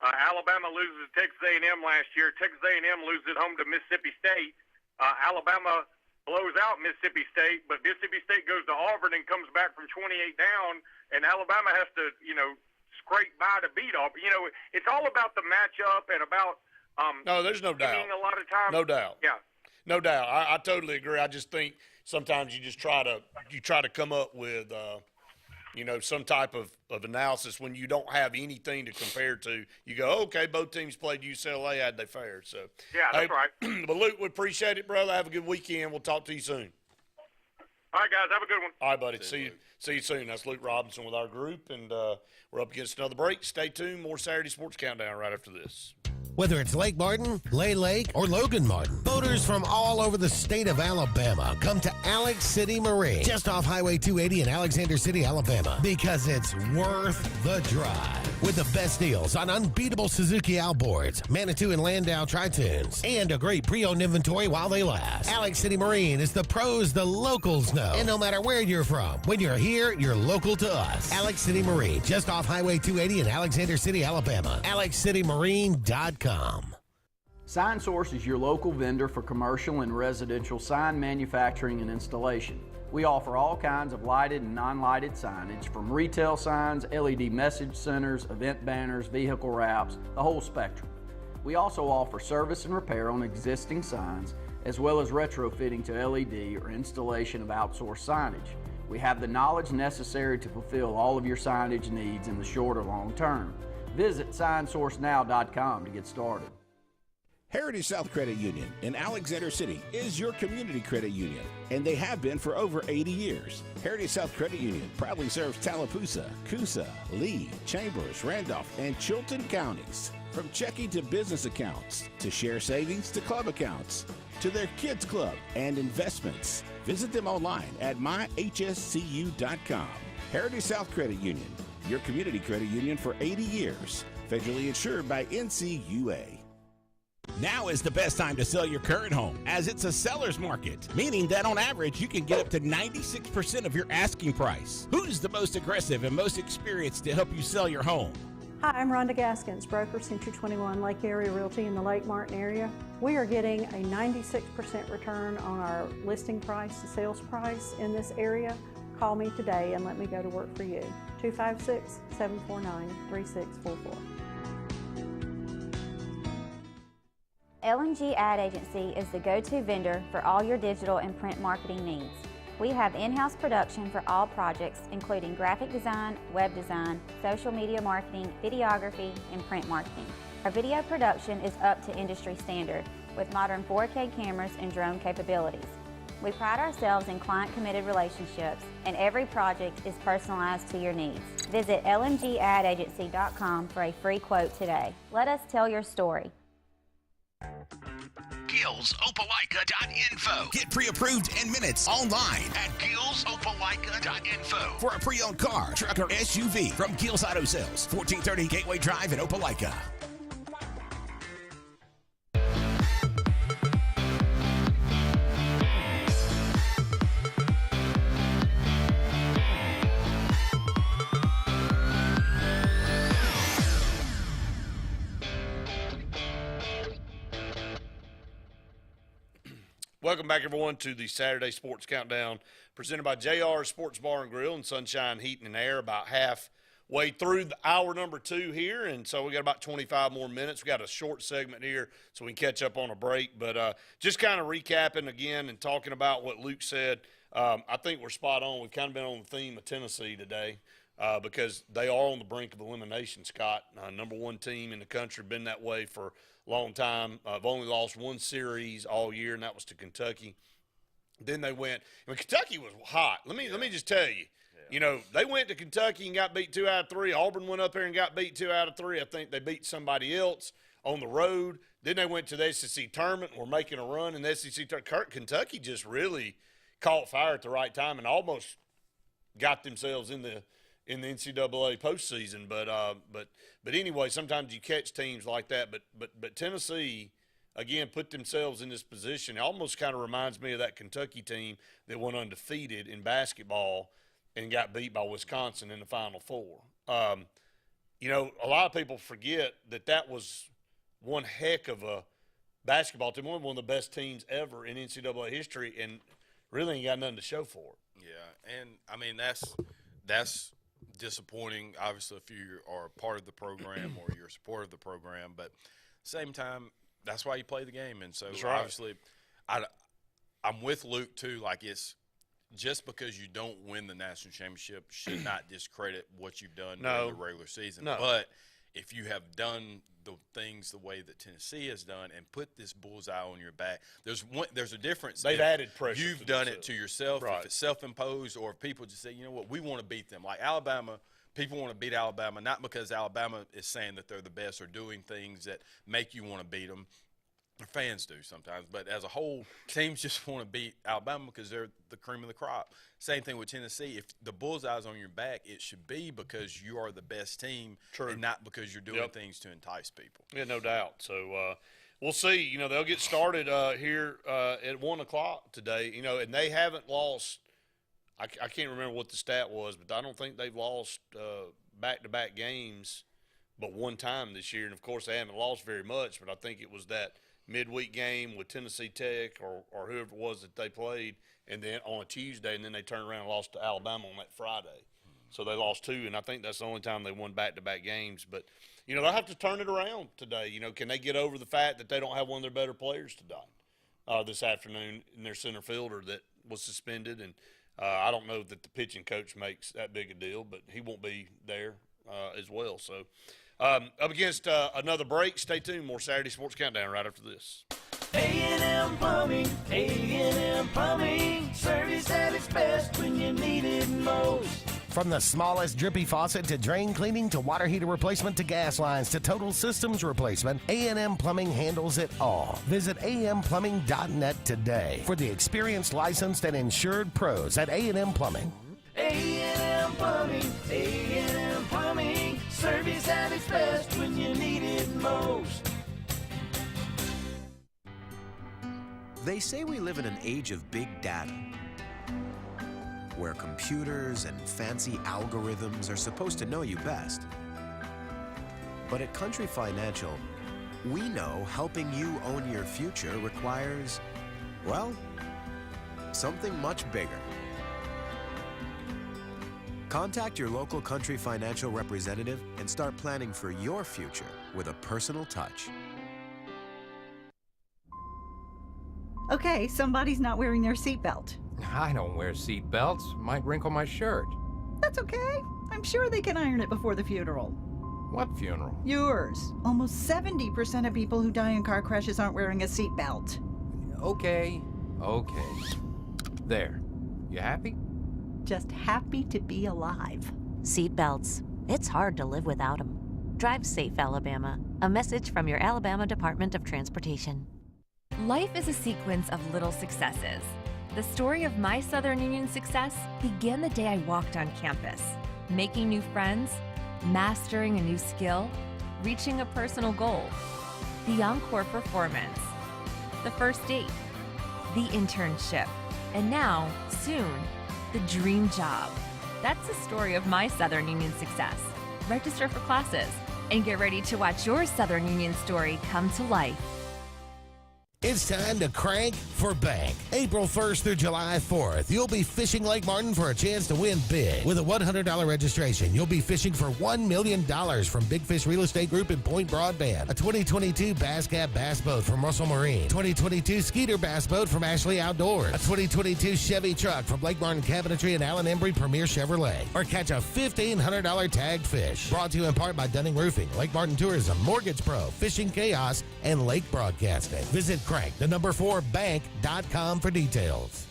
Alabama loses to Texas A&M last year. Texas A&M loses at home to Mississippi State. Alabama blows out Mississippi State, but Mississippi State goes to Auburn and comes back from 28 down, and Alabama has to, scrape by to beat Auburn. It's all about the matchup and about no, there's no doubt. A lot of times, no doubt. Yeah. No doubt. I totally agree. I just think sometimes you just try to come up with some type of analysis when you don't have anything to compare to. You go, okay, both teams played UCLA, how'd they fare? So yeah, that's right. But Luke, we appreciate it, brother. Have a good weekend. We'll talk to you soon. All right, guys, have a good one. All right, buddy. See you soon. That's Luke Robinson with our group, and we're up against another break. Stay tuned. More Saturday Sports Countdown right after this. Whether it's Lake Martin, Lay Lake, or Logan Martin, boaters from all over the state of Alabama come to Alex City Marine, just off Highway 280 in Alexander City, Alabama, because it's worth the drive. With the best deals on unbeatable Suzuki outboards, Manitou and Landau tri-tunes, and a great pre-owned inventory while they last. Alex City Marine is the pros the locals know. And no matter where you're from, when you're here, you're local to us. Alex City Marine, just off Highway 280 in Alexander City, Alabama. AlexCityMarine.com. Sign Source is your local vendor for commercial and residential sign manufacturing and installation. We offer all kinds of lighted and non-lighted signage, from retail signs, LED message centers, event banners, vehicle wraps, the whole spectrum. We also offer service and repair on existing signs, as well as retrofitting to LED or installation of outsourced signage. We have the knowledge necessary to fulfill all of your signage needs in the short or long term. Visit signsourcenow.com to get started. Heritage South Credit Union in Alexander City is your community credit union, and they have been for over 80 years. Heritage South Credit Union proudly serves Tallapoosa, Coosa, Lee, Chambers, Randolph, and Chilton counties. From checking to business accounts, to share savings to club accounts, to their kids club and investments. Visit them online at myhscu.com. Heritage South Credit Union, your community credit union for 80 years. Federally insured by NCUA. Now is the best time to sell your current home, as it's a seller's market, meaning that on average you can get up to 96% of your asking price. Who's the most aggressive and most experienced to help you sell your home? Hi, I'm Rhonda Gaskins, broker, Century 21 Lake Area Realty in the Lake Martin area. We are getting a 96% return on our listing price, the sales price in this area. Call me today and let me go to work for you. 256-749-3644. L&G Ad Agency is the go-to vendor for all your digital and print marketing needs. We have in-house production for all projects, including graphic design, web design, social media marketing, videography, and print marketing. Our video production is up to industry standard with modern 4K cameras and drone capabilities. We pride ourselves in client-committed relationships, and every project is personalized to your needs. Visit lmgadagency.com for a free quote today. Let us tell your story. GillsOpelika.info. Get pre-approved in minutes online at GillsOpelika.info for a pre-owned car, truck, or SUV from Gills Auto Sales, 1430 Gateway Drive in Opelika. Welcome back, everyone, to the Saturday Sports Countdown presented by JR Sports Bar and Grill and Sunshine Heating and Air. About halfway through the hour number 2 here, and so we got about 25 more minutes. We got a short segment here so we can catch up on a break. But just kind of recapping again and talking about what Luke said, I think we're spot on. We've kind of been on the theme of Tennessee today because they are on the brink of elimination, Scott. Number 1 team in the country, been that way for long time. I've only lost 1 series all year, and that was to Kentucky. Then they went. I mean, Kentucky was hot. Let me just tell you. Yeah. You know, they went to Kentucky and got beat 2 out of 3. Auburn went up there and got beat 2 out of 3. I think they beat somebody else on the road. Then they went to the SEC tournament and were making a run in the SEC tournament. Kentucky just really caught fire at the right time and almost got themselves in the NCAA postseason, but anyway, sometimes you catch teams like that. But Tennessee, again, put themselves in this position. It almost kind of reminds me of that Kentucky team that went undefeated in basketball and got beat by Wisconsin in the Final Four. You know, a lot of people forget that was one heck of a basketball team, one of the best teams ever in NCAA history, and really ain't got nothing to show for it. Yeah, and I mean that's disappointing, obviously, if you are a part of the program or you're a supporter of the program. But at the same time, that's why you play the game. And so, right. Obviously, I'm with Luke, too. Like, it's just because you don't win the national championship should not discredit what you've done during the regular season. No. But if you have done the things the way that Tennessee has done and put this bullseye on your back, there's a difference. They've added pressure. You've done it to yourself, right. if it's self-imposed, or if people just say, you know what, we want to beat them. Like Alabama people want to beat Alabama, not because Alabama is saying that they're the best or doing things that make you want to beat them. Fans do sometimes, but as a whole, teams just want to beat Alabama because they're the cream of the crop. Same thing with Tennessee. If the bullseye's on your back, it should be because you are the best team and not because you're doing things to entice people. Yeah, no doubt. So we'll see. You know, they'll get started here at 1 o'clock today, you know, and they haven't lost – I can't remember what the stat was, but I don't think they've lost back-to-back games but one time this year. And, of course, they haven't lost very much, but I think it was that – midweek game with Tennessee Tech or whoever it was that they played, and then on a Tuesday, and then they turned around and lost to Alabama on that Friday. So they lost 2, and I think that's the only time they won back-to-back games. But, you know, they'll have to turn it around today. You know, can they get over the fact that they don't have one of their better players today, this afternoon, in their center fielder that was suspended? And I don't know that the pitching coach makes that big a deal, but he won't be there as well. So, up against another break. Stay tuned. More Saturday Sports Countdown right after this. A&M Plumbing, A&M Plumbing, service at its best when you need it most. From the smallest drippy faucet to drain cleaning to water heater replacement to gas lines to total systems replacement, A&M Plumbing handles it all. Visit amplumbing.net today for the experienced, licensed, and insured pros at A&M Plumbing. A&M Plumbing, A&M Plumbing, service at its best when you need it most. They say we live in an age of big data, where computers and fancy algorithms are supposed to know you best. But at Country Financial, we know helping you own your future requires, well, something much bigger. Contact your local Country Financial representative and start planning for your future with a personal touch. Okay, somebody's not wearing their seatbelt. I don't wear seat belts. Might wrinkle my shirt. That's okay. I'm sure they can iron it before the funeral. What funeral? Yours. Almost 70% of people who die in car crashes aren't wearing a seatbelt. Okay. There. You happy? Just happy to be alive. Seatbelts. It's hard to live without them. Drive safe, Alabama. A message from your Alabama Department of Transportation. Life is a sequence of little successes. The story of my Southern Union success began the day I walked on campus. Making new friends, mastering a new skill, reaching a personal goal. The encore performance. The first date. The internship. And now, soon, the dream job. That's the story of my Southern Union success. Register for classes and get ready to watch your Southern Union story come to life. It's time to crank for bank. April 1st through July 4th, you'll be fishing Lake Martin for a chance to win big. With a $100 registration, you'll be fishing for $1 million from Big Fish Real Estate Group and Point Broadband, a 2022 Bass Cat Bass Boat from Russell Marine, 2022 Skeeter Bass Boat from Ashley Outdoors, a 2022 Chevy truck from Lake Martin Cabinetry and Allen Embry Premier Chevrolet, or catch a $1,500 tagged fish. Brought to you in part by Dunning Roofing, Lake Martin Tourism, Mortgage Pro, Fishing Chaos, and Lake Broadcasting. Visit Crank, the number 4 bank.com for details.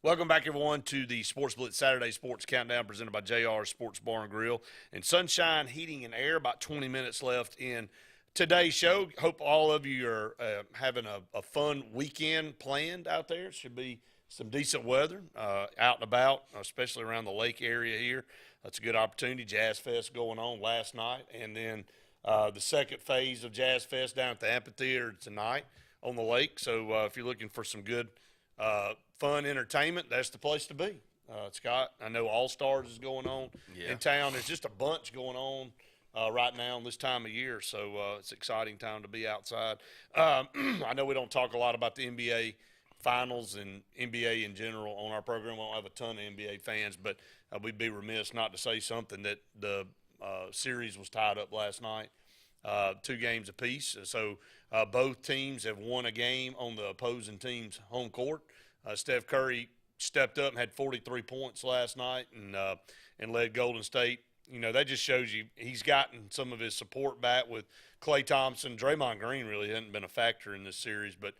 Welcome back, everyone, to the SportzBlitz Saturday Sports Countdown presented by JR Sports Bar and Grill and Sunshine Heating and Air. About 20 minutes left in today's show. Hope all of you are having a fun weekend planned out there. It should be some decent weather out and about, especially around the lake area here. That's a good opportunity. Jazz Fest going on last night, and then the second phase of Jazz Fest down at the amphitheater tonight on the lake. So if you're looking for some good fun entertainment, that's the place to be. Scott, I know All-Stars is going on in town. There's just a bunch going on right now this time of year, so it's an exciting time to be outside. I know we don't talk a lot about the NBA Finals and NBA in general on our program. We don't have a ton of NBA fans, but we'd be remiss not to say something that the series was tied up last night, 2 games apiece. So both teams have won a game on the opposing team's home court. Steph Curry stepped up and had 43 points last night and led Golden State. You know, that just shows you he's gotten some of his support back with Klay Thompson. Draymond Green really hasn't been a factor in this series, but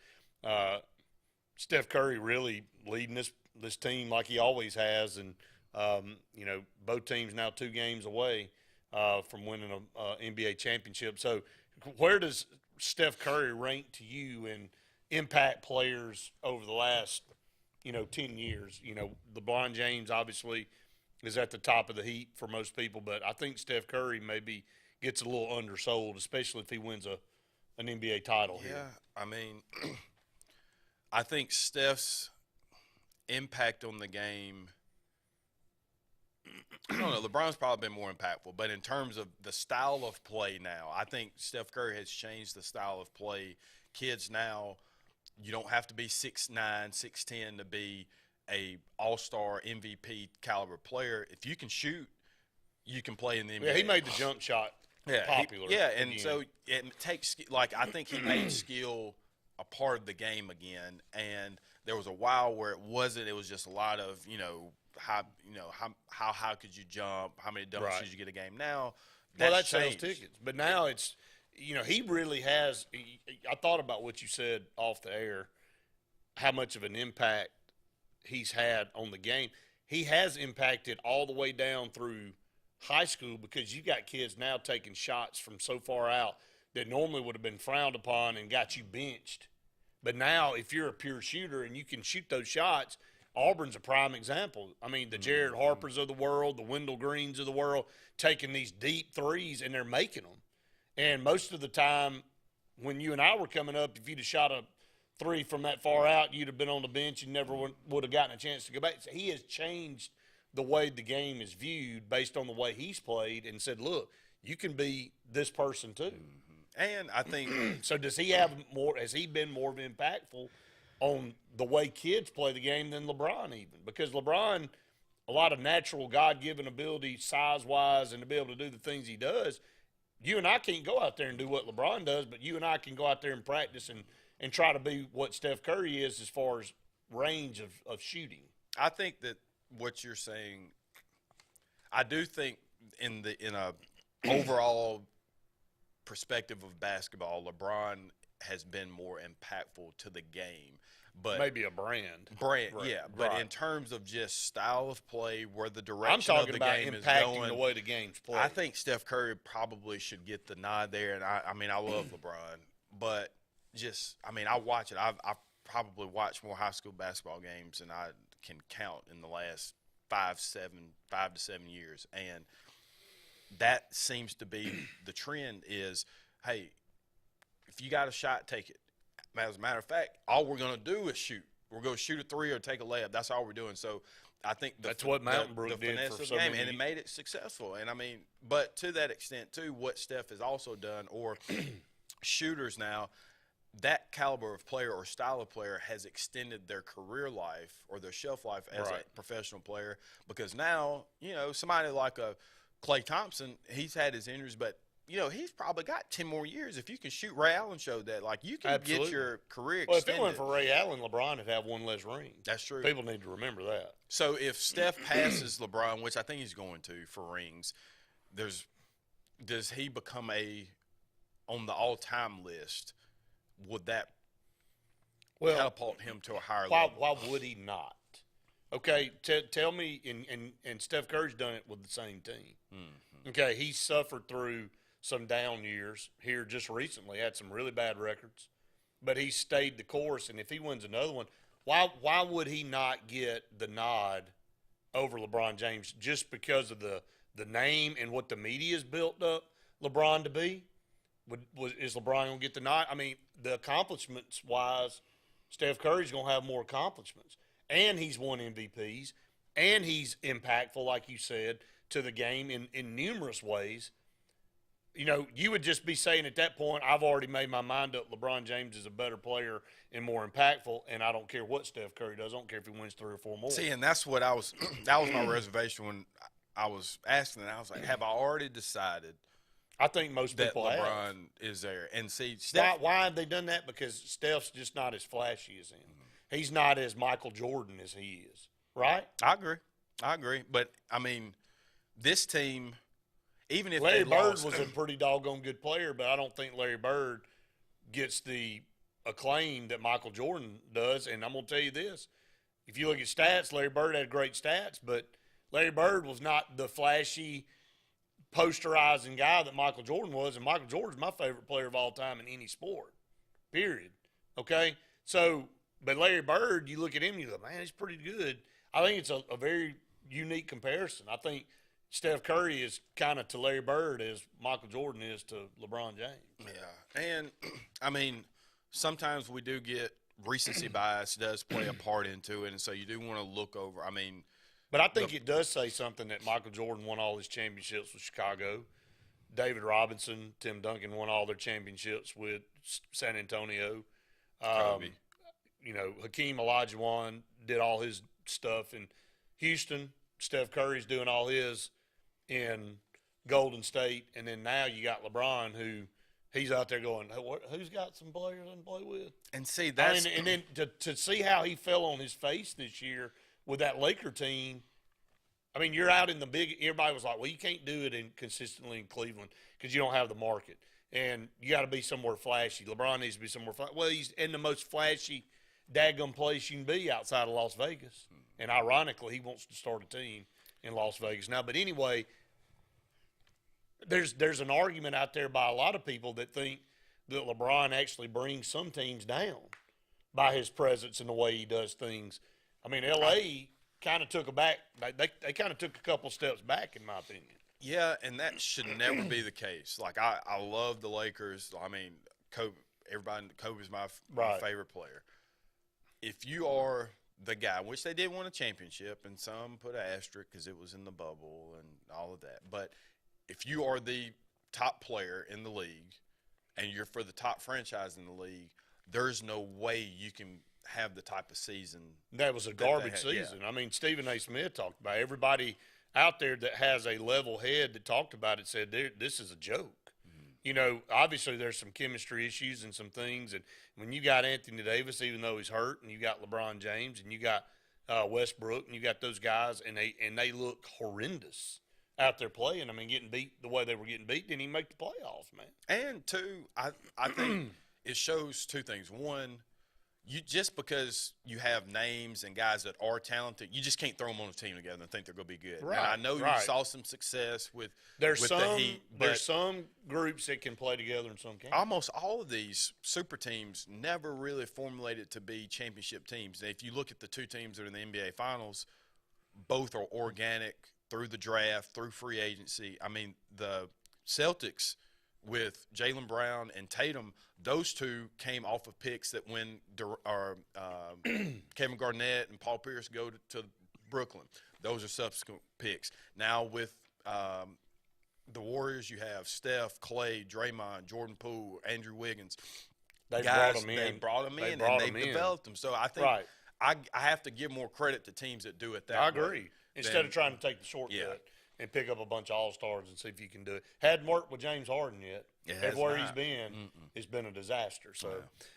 Steph Curry really leading this team like he always has. And, you know, both teams now 2 games away from winning an NBA championship. So where does Steph Curry rank to you in impact players over the last, 10 years? You know, LeBron James obviously is at the top of the heap for most people, but I think Steph Curry maybe gets a little undersold, especially if he wins an NBA title here. Yeah, I mean, I think Steph's impact on the game, I don't know, LeBron's probably been more impactful, but in terms of the style of play now, I think Steph Curry has changed the style of play. Kids now, you don't have to be 6'9", 6'10" to be a all-star MVP caliber player. If you can shoot, you can play in the NBA. Yeah, he made the jump shot popular. And again. so it takes – like, I think he made skill a part of the game again. And there was a while where it wasn't. It was just a lot of, how high could you jump, how many dunks did you get a game. Now, that sells tickets. But now it's – he really has – I thought about what you said off the air, how much of an impact he's had on the game. He has impacted all the way down through high school, because you got kids now taking shots from so far out that normally would have been frowned upon and got you benched. But now if you're a pure shooter and you can shoot those shots, Auburn's a prime example. I mean, the Jared Harpers of the world, the Wendell Greens of the world, taking these deep threes, and they're making them. And most of the time when you and I were coming up, if you'd have shot a three from that far out, you'd have been on the bench and never would have gotten a chance to go back. So he has changed the way the game is viewed based on the way he's played, and said, look, you can be this person too. And I think – so does he have more – has he been more impactful on the way kids play the game than LeBron even? Because LeBron, a lot of natural God-given ability size-wise and to be able to do the things he does, you and I can't go out there and do what LeBron does, but you and I can go out there and practice and try to be what Steph Curry is as far as range of shooting. I think that what you're saying, I do think in a overall perspective of basketball, LeBron has been more impactful to the game. But maybe a brand. Yeah. But in terms of just style of play, where the direction I'm of the talking game about is impacting going, the way the game's played. I think Steph Curry probably should get the nod there. And I mean, I love LeBron, but I watch it. I've probably watched more high school basketball games than I can count in the last 5 to 7 years. And that seems to be the trend is, hey, if you got a shot, take it. As a matter of fact, all we're going to do is shoot. We're going to shoot a three or take a layup. That's all we're doing. So I think that's what Mountain Brook the did finesse for of so the game, many. and it made it successful. And I mean, but to that extent too, what Steph has also done, or shooters now, that caliber of player or style of player has extended their career life or their shelf life as a professional player, because now, somebody like a Klay Thompson, he's had his injuries, but he's probably got 10 more years. If you can shoot, Ray Allen showed that. Like, you can get your career extended. Well, if it went for Ray Allen, LeBron would have one less ring. That's true. People need to remember that. So if Steph passes LeBron, which I think he's going to for rings, does he become on the all-time list? Would that catapult him to a higher level? Why would he not? Okay, tell me, and Steph Curry's done it with the same team. Mm-hmm. Okay, he suffered through some down years here just recently, had some really bad records, but he stayed the course, and if he wins another one, why would he not get the nod over LeBron James just because of the name and what the media has built up LeBron to be? Is LeBron going to get the nod? I mean, the accomplishments-wise, Steph Curry's going to have more accomplishments, and he's won MVPs, and he's impactful, like you said, to the game in numerous ways. You would just be saying at that point, I've already made my mind up. LeBron James is a better player and more impactful, and I don't care what Steph Curry does. I don't care if he wins 3 or 4 more. See, and that's what that was my reservation when I was asking it. I was like, have I already decided? I think most people LeBron have. is there. And see, Steph, why have they done that? Because Steph's just not as flashy as him. he's not as Michael Jordan as he is, right? I agree. But, I mean, this team, even if Larry they Bird lost, was a pretty doggone good player, but I don't think Larry Bird gets the acclaim that Michael Jordan does. And I'm going to tell you this. If you look at stats, Larry Bird had great stats, but Larry Bird was not the flashy, posterizing guy that Michael Jordan was. And Michael Jordan's my favorite player of all time in any sport, period. Okay? So, but Larry Bird, you look at him and you go, man, he's pretty good. I think it's a very unique comparison. I think Steph Curry is kind of to Larry Bird as Michael Jordan is to LeBron James. Yeah. And, I mean, sometimes we do get recency bias does play a part into it, and so you do want to look over. I mean, but I think it does say something that Michael Jordan won all his championships with Chicago. David Robinson, Tim Duncan won all their championships with San Antonio. Kobe. You know, Hakeem Olajuwon did all his stuff in Houston. Steph Curry's doing all his in Golden State, and then now you got LeBron who. He's out there going, who's got some players I can play with? And see, that's and then to see how he fell on his face this year with that Laker team. I mean, you're out in the big. Everybody was like, well, you can't do it consistently in Cleveland because you don't have the market, and you got to be somewhere flashy. LeBron needs to be somewhere flashy. Well, he's in the most flashy, daggum place you can be outside of Las Vegas, and ironically, he wants to start a team in Las Vegas now. But anyway. There's an argument out there by a lot of people that think that LeBron actually brings some teams down by his presence and the way he does things. I mean, L.A. kind of took they kind of took a couple steps back, in my opinion. Yeah, and that should never be the case. Like, I love the Lakers. I mean, Kobe's my favorite player. If you are the guy, which they did win a championship, and some put an asterisk because it was in the bubble and all of that, but – if you are the top player in the league and you're for the top franchise in the league, there's no way you can have the type of season. That was a garbage season. Yeah. I mean, Stephen A. Smith talked about it. Everybody out there that has a level head that talked about it said, this is a joke. Mm-hmm. You know, obviously there's some chemistry issues and some things. And when you got Anthony Davis, even though he's hurt, and you got LeBron James, and you got Westbrook, and you got those guys, and they look horrendous out there playing. I mean, getting beat the way they were getting beat, didn't even make the playoffs, man. And two, I think it shows two things. One, you just because you have names and guys that are talented, you just can't throw them on a team together and think they're going to be good. Right. And I know you saw some success with the Heat. There's some groups that can play together and some can't. Almost all of these super teams never really formulated to be championship teams. And if you look at the two teams that are in the NBA Finals, both are organic through the draft, through free agency. I mean, the Celtics with Jaylen Brown and Tatum, those two came off of picks that when Kevin Garnett and Paul Pierce go to Brooklyn, those are subsequent picks. Now with the Warriors, you have Steph, Clay, Draymond, Jordan Poole, Andrew Wiggins. They brought them in. They brought them in, and they've developed them. So I think I have to give more credit to teams that do it that way. I agree. Instead of trying to take the shortcut and pick up a bunch of all-stars and see if you can do it. Hadn't worked with James Harden yet. Everywhere he's been, it's been a disaster. So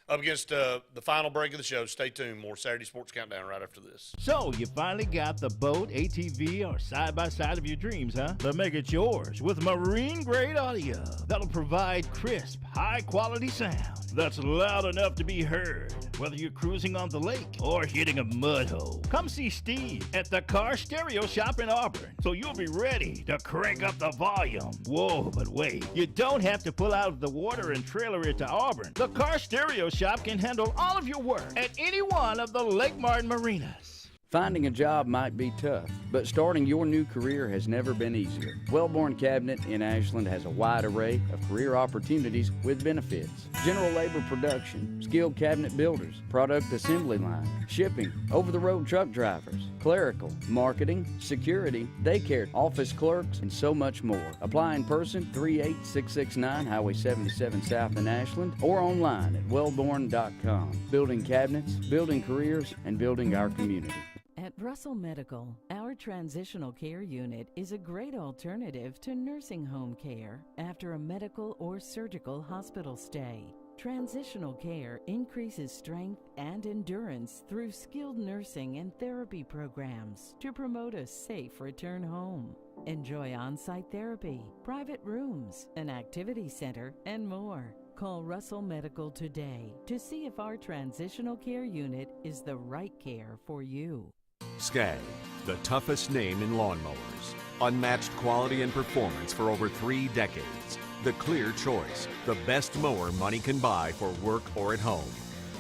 up against the final break of the show. Stay tuned. More Saturday Sports Countdown right after this. So you finally got the boat, ATV, or side-by-side of your dreams, huh? Then make it yours with marine-grade audio that'll provide crisp, high-quality sound that's loud enough to be heard, whether you're cruising on the lake or hitting a mud hole. Come see Steve at the Car Stereo Shop in Auburn, so you'll be ready to crank up the volume. Whoa, but wait, you don't have to pull out of the water and trailer it to Auburn. The Car Stereo Shop can handle all of your work at any one of the Lake Martin marinas. Finding a job might be tough, but starting your new career has never been easier. Wellborn Cabinet in Ashland has a wide array of career opportunities with benefits. General labor production, skilled cabinet builders, product assembly line, shipping, over-the-road truck drivers, clerical, marketing, security, daycare, office clerks, and so much more. Apply in person, 38669 Highway 77 South in Ashland, or online at wellborn.com. Building cabinets, building careers, and building our community. At Russell Medical, our transitional care unit is a great alternative to nursing home care after a medical or surgical hospital stay. Transitional care increases strength and endurance through skilled nursing and therapy programs to promote a safe return home. Enjoy on-site therapy, private rooms, an activity center, and more. Call Russell Medical today to see if our transitional care unit is the right care for you. Skag, the toughest name in lawnmowers. Unmatched quality and performance for over 3 decades. The clear choice, the best mower money can buy for work or at home.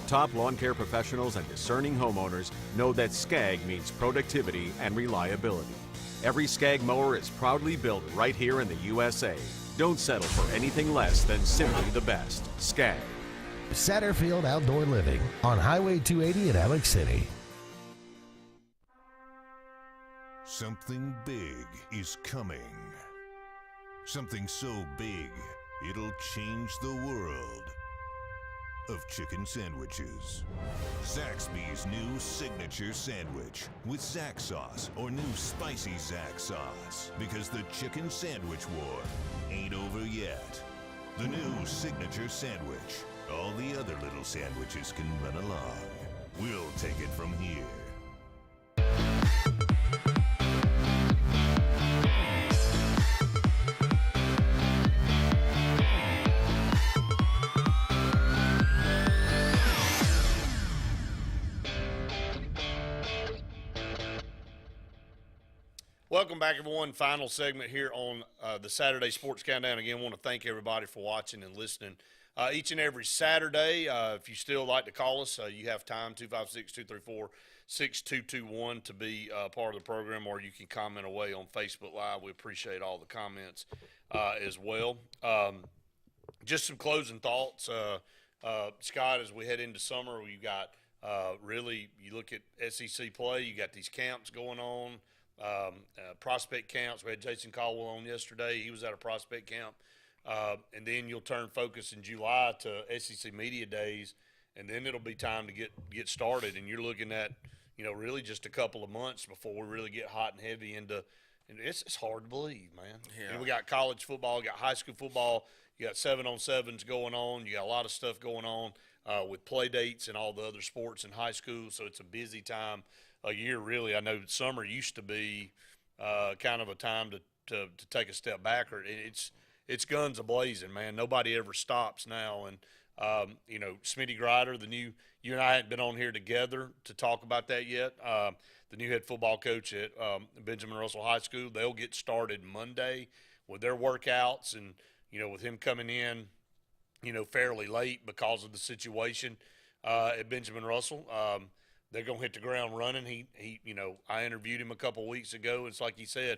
Top lawn care professionals and discerning homeowners know that Skag means productivity and reliability. Every Skag mower is proudly built right here in the USA. Don't settle for anything less than simply the best. Skag. Satterfield Outdoor Living on Highway 280 in Alex City. Something big is coming. Something so big, it'll change the world of chicken sandwiches. Zaxby's new signature sandwich with Zax sauce or new spicy Zax sauce, because the chicken sandwich war ain't over yet. The new signature sandwich. All the other little sandwiches can run along. We'll take it from here. Welcome back, everyone. Final segment here on the Saturday Sports Countdown. Again, want to thank everybody for watching and listening each and every Saturday. If you still like to call us, you have time, 256-234-6221 to be part of the program, or you can comment away on Facebook Live. We appreciate all the comments as well. Just some closing thoughts. Scott, as we head into summer, you got really, you look at SEC play, you got these camps going on. Prospect camps. We had Jason Caldwell on yesterday. He was at a prospect camp. And then you'll turn focus in July to SEC Media Days, and then it'll be time to get started. And you're looking at, really just a couple of months before we really get hot and heavy into – and it's hard to believe, man. Yeah. We got college football, you got high school football, you got 7-on-7s going on, you got a lot of stuff going on with play dates and all the other sports in high school, so it's a busy time. A year, really. I know summer used to be kind of a time to take a step back. Or it's guns a-blazing, man. Nobody ever stops now. And, Smitty Grider, you and I hadn't been on here together to talk about that yet. The new head football coach at Benjamin Russell High School, they'll get started Monday with their workouts. And, with him coming in, fairly late because of the situation at Benjamin Russell, they're going to hit the ground running. I interviewed him a couple weeks ago. It's like he said,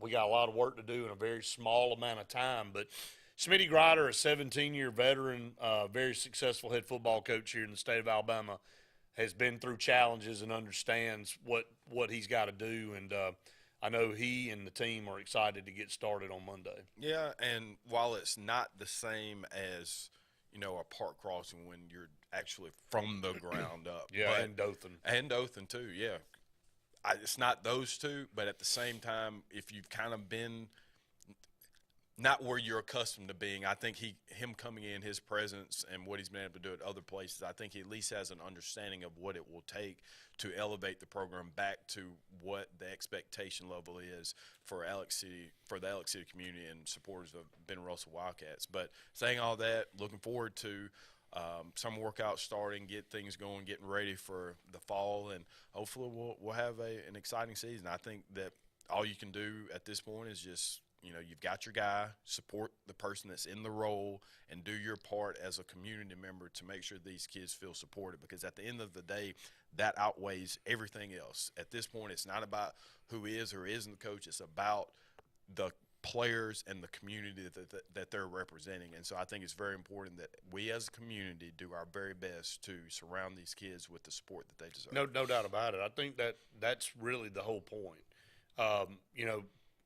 we got a lot of work to do in a very small amount of time. But Smitty Grider, a 17-year veteran, very successful head football coach here in the state of Alabama, has been through challenges and understands what he's got to do. And I know he and the team are excited to get started on Monday. Yeah, and while it's not the same as – a park crossing when you're actually from the ground up. Yeah, and Dothan. And Dothan, too, yeah. It's not those two, but at the same time, if you've kind of been not where you're accustomed to being, I think him coming in, his presence and what he's been able to do at other places, I think he at least has an understanding of what it will take to elevate the program back to what the expectation level is for the Alex City community and supporters of Ben Russell Wildcats. But saying all that, looking forward to some workouts starting, get things going, getting ready for the fall, and hopefully we'll have an exciting season. I think that all you can do at this point is just you've got your guy, support the person that's in the role, and do your part as a community member to make sure these kids feel supported, because at the end of the day, that outweighs everything else. At this point, it's not about who is or isn't the coach. It's about the players and the community that they're representing. And so I think it's very important that we as a community do our very best to surround these kids with the support that they deserve. No doubt about it. I think that's really the whole point.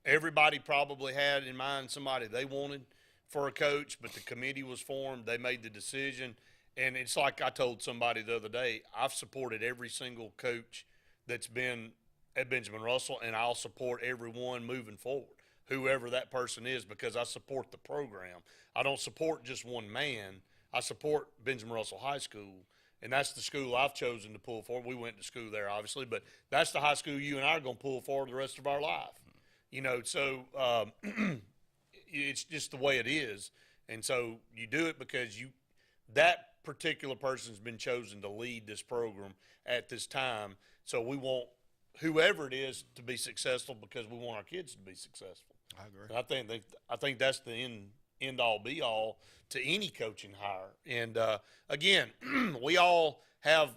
Everybody probably had in mind somebody they wanted for a coach, but the committee was formed. They made the decision. And it's like I told somebody the other day, I've supported every single coach that's been at Benjamin Russell, and I'll support everyone moving forward, whoever that person is, because I support the program. I don't support just one man. I support Benjamin Russell High School, and that's the school I've chosen to pull for. We went to school there, obviously, but that's the high school you and I are going to pull for the rest of our life. You know, so it's just the way it is. And so you do it because that particular person's been chosen to lead this program at this time. So we want whoever it is to be successful because we want our kids to be successful. I agree. And I think that's the end all be all to any coaching hire. And again, we all have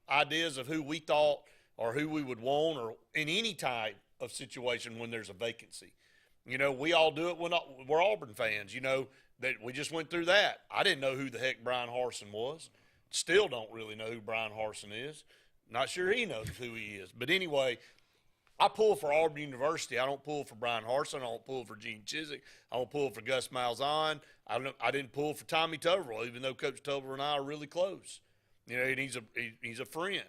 ideas of who we thought or who we would want, or in any type of situation when there's a vacancy. You know, we all do it when we're Auburn fans. You know, that we just went through that. I didn't know who the heck Brian Harsin was. Still don't really know who Brian Harsin is. Not sure he knows who he is. But anyway, I pull for Auburn University. I don't pull for Brian Harsin. I don't pull for Gene Chizik. I don't pull for Gus Malzahn. I didn't pull for Tommy Tuberville, even though Coach Tuberville and I are really close. You know, and he's a friend.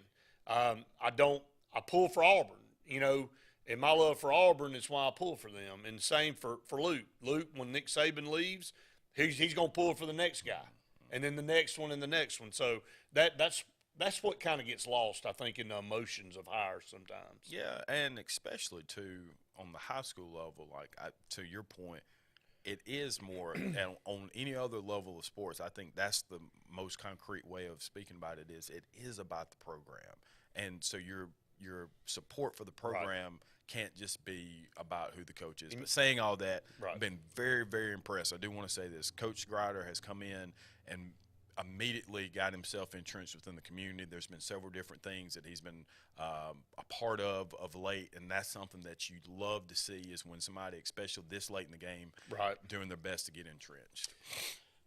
I pull for Auburn, you know, and my love for Auburn is why I pull for them. And same for Luke. Luke, when Nick Saban leaves, he's going to pull for the next guy, and then the next one and the next one. So that's what kind of gets lost, I think, in the emotions of hires sometimes. Yeah, and especially, too, on the high school level, like to your point, it is more and on any other level of sports, I think that's the most concrete way of speaking about it is about the program. And so your support for the program can't just be about who the coach is. But saying all that, I've been very, very impressed. I do want to say this. Coach Grider has come in and immediately got himself entrenched within the community. There's been several different things that he's been a part of late, and that's something that you'd love to see is when somebody, especially this late in the game, doing their best to get entrenched.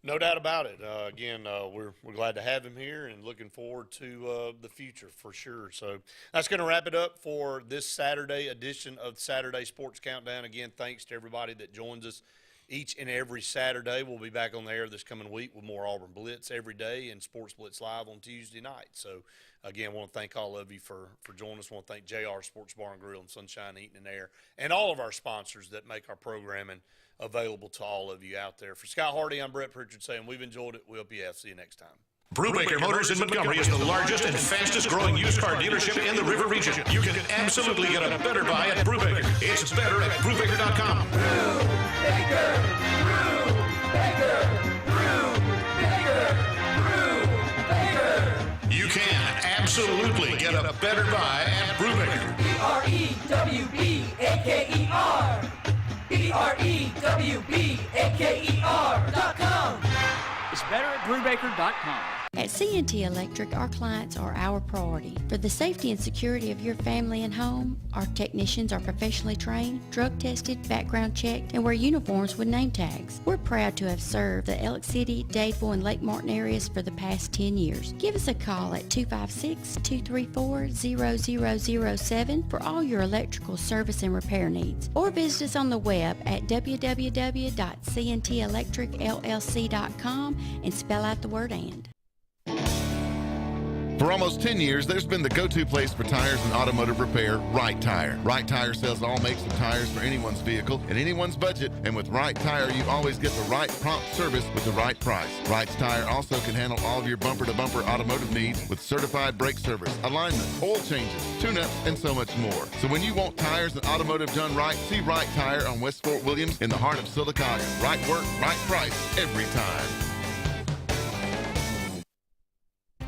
No doubt about it. Again, we're glad to have him here and looking forward to the future for sure. So that's going to wrap it up for this Saturday edition of Saturday Sports Countdown. Again, thanks to everybody that joins us each and every Saturday. We'll be back on the air this coming week with more Auburn Blitz every day and SportzBlitz Live on Tuesday night. So, again, I want to thank all of you for joining us. I want to thank JR Sports Bar and Grill and Sunshine Eating and Air and all of our sponsors that make our programming available to all of you out there. For Scott Hardy, I'm Brett Pritchard saying we've enjoyed it. We'll be out. See you next time. Brubaker Motors in Montgomery is the largest and fastest growing used car dealership in the River Region. You can absolutely get a better buy at Brubaker. It's better at Brubaker.com. Brubaker, Brubaker, Brubaker, Brubaker. You can absolutely get a better buy at Brubaker. BREWBAKER. BREWBAKER.com. It's better at Brubaker.com. At C&T Electric, our clients are our priority. For the safety and security of your family and home, our technicians are professionally trained, drug tested, background checked, and wear uniforms with name tags. We're proud to have served the Elk City, Dadeville, and Lake Martin areas for the past 10 years. Give us a call at 256-234-0007 for all your electrical service and repair needs, or visit us on the web at www.cntelectricllc.com and spell out the word "and." For almost 10 years, there's been the go-to place for tires and automotive repair, Right Tire. Right Tire sells all makes of tires for anyone's vehicle at anyone's budget, and with Right Tire, you always get the right prompt service with the right price. Right Tire also can handle all of your bumper-to-bumper automotive needs with certified brake service, alignment, oil changes, tune-ups, and so much more. So when you want tires and automotive done right, see Right Tire on West Fort Williams in the heart of Sylacauga. Right work, right price, every time.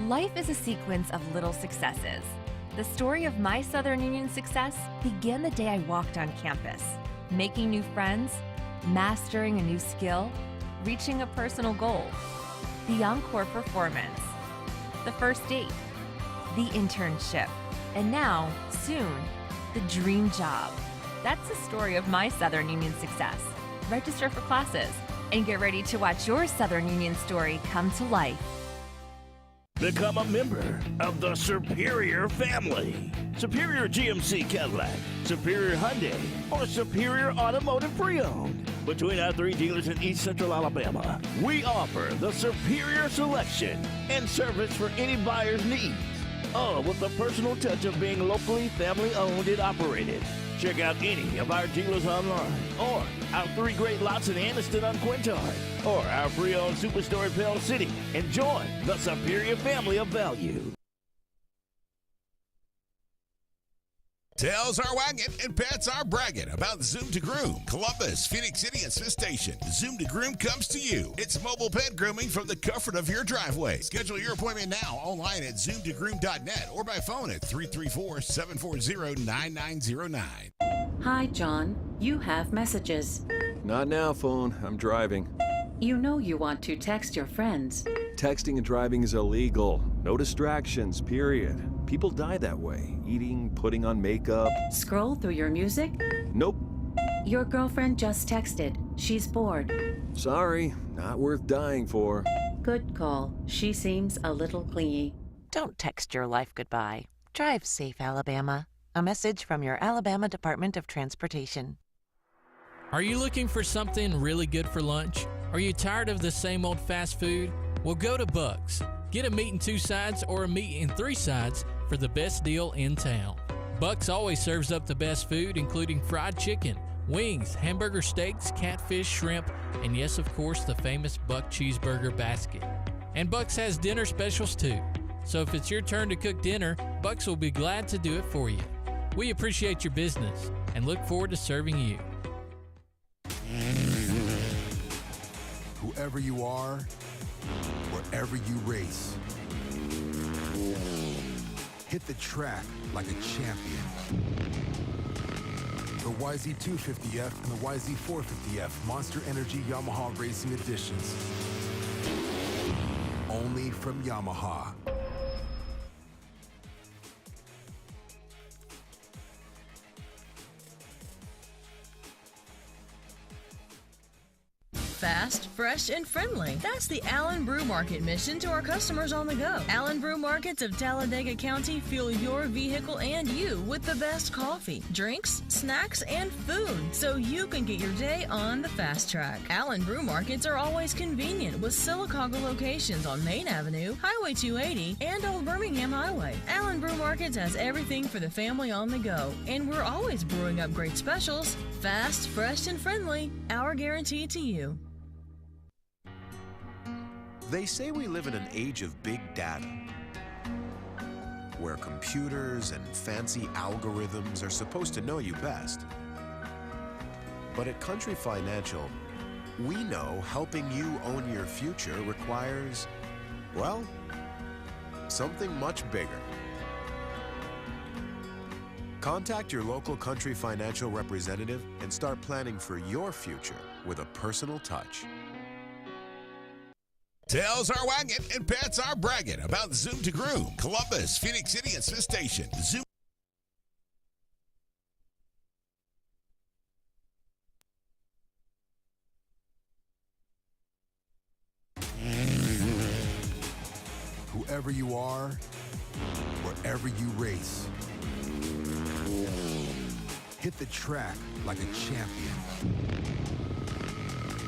Life is a sequence of little successes. The story of my Southern Union success began the day I walked on campus, making new friends, mastering a new skill, reaching a personal goal, the encore performance, the first date, the internship, and now, soon, the dream job. That's the story of my Southern Union success. Register for classes and get ready to watch your Southern Union story come to life. Become a member of the Superior family. Superior GMC Cadillac, Superior Hyundai, or Superior Automotive Pre-Owned. Between our 3 dealers in East Central Alabama, we offer the superior selection and service for any buyer's needs. All with the personal touch of being locally family-owned and operated. Check out any of our dealers online, or our 3 great lots in Anniston on Quintard, or our pre-owned superstore in Pell City, and join the superior family of value. Tails are wagging and pets are bragging about Zoom to Groom. Columbus, Phoenix City, and Smith Station. Zoom to Groom comes to you. It's mobile pet grooming from the comfort of your driveway. Schedule your appointment now online at zoomtogroom.net or by phone at 334-740-9909. Hi, John. You have messages. Not now, phone. I'm driving. You know you want to text your friends. Texting and driving is illegal. No distractions, period. People die that way. Eating, putting on makeup. Scroll through your music? Nope. Your girlfriend just texted. She's bored. Sorry, not worth dying for. Good call. She seems a little clingy. Don't text your life goodbye. Drive safe, Alabama. A message from your Alabama Department of Transportation. Are you looking for something really good for lunch? Are you tired of the same old fast food? Well, go to Buck's. Get a meat and 2 sides or a meat and 3 sides for the best deal in town. Buck's always serves up the best food, including fried chicken, wings, hamburger steaks, catfish, shrimp, and yes, of course, the famous Buck Cheeseburger Basket. And Buck's has dinner specials too. So if it's your turn to cook dinner, Buck's will be glad to do it for you. We appreciate your business and look forward to serving you. Whoever you are, wherever you race, hit the track like a champion. The YZ250F and the YZ450F Monster Energy Yamaha Racing Editions. Only from Yamaha. Fast, fresh, and friendly. That's the Allen Brew Market mission to our customers on the go. Allen Brew Markets of Talladega County fuel your vehicle and you with the best coffee, drinks, snacks, and food, so you can get your day on the fast track. Allen Brew Markets are always convenient with Sylacauga locations on Main Avenue, Highway 280, and Old Birmingham Highway. Allen Brew Markets has everything for the family on the go, and we're always brewing up great specials. Fast, fresh, and friendly, our guarantee to you. They say we live in an age of big data, where computers and fancy algorithms are supposed to know you best. But at Country Financial, we know helping you own your future requires, well, something much bigger. Contact your local Country Financial representative and start planning for your future with a personal touch. Tails are wagging and pets are bragging about Zoom to Groom. Columbus, Phoenix City, and Smith Station. Zoom. Whoever you are, wherever you race, hit the track like a champion.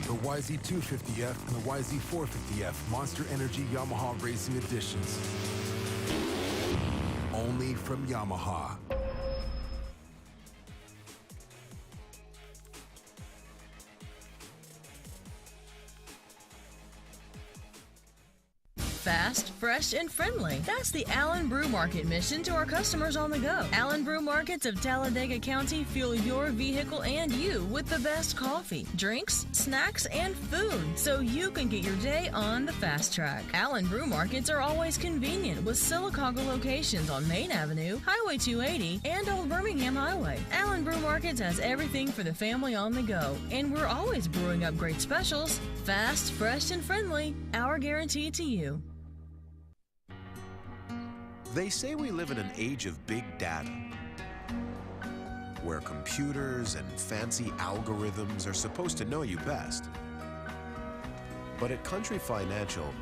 The YZ250F and the YZ450F Monster Energy Yamaha Racing Editions. Only from Yamaha. Fast, fresh, and friendly. That's the Allen Brew Market mission to our customers on the go. Allen Brew Markets of Talladega County fuel your vehicle and you with the best coffee, drinks, snacks, and food, so you can get your day on the fast track. Allen Brew Markets are always convenient with Sylacauga locations on Main Avenue, Highway 280, and Old Birmingham Highway. Allen Brew Markets has everything for the family on the go, and we're always brewing up great specials. Fast, fresh, and friendly, our guarantee to you. They say we live in an age of big data, where computers and fancy algorithms are supposed to know you best. But at Country Financial,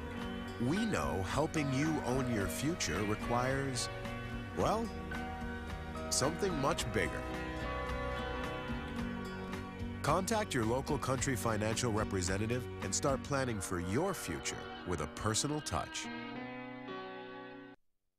we know helping you own your future requires, well, something much bigger. Contact your local Country Financial representative and start planning for your future with a personal touch.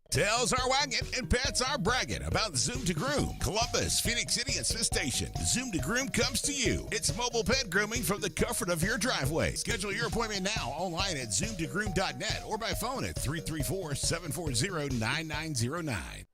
Tails are wagging and pets are bragging about Zoom to Groom. Columbus, Phoenix City, and Smith Station. Zoom to Groom comes to you. It's mobile pet grooming from the comfort of your driveway. Schedule your appointment now online at zoomtogroom.net or by phone at 334-740-9909.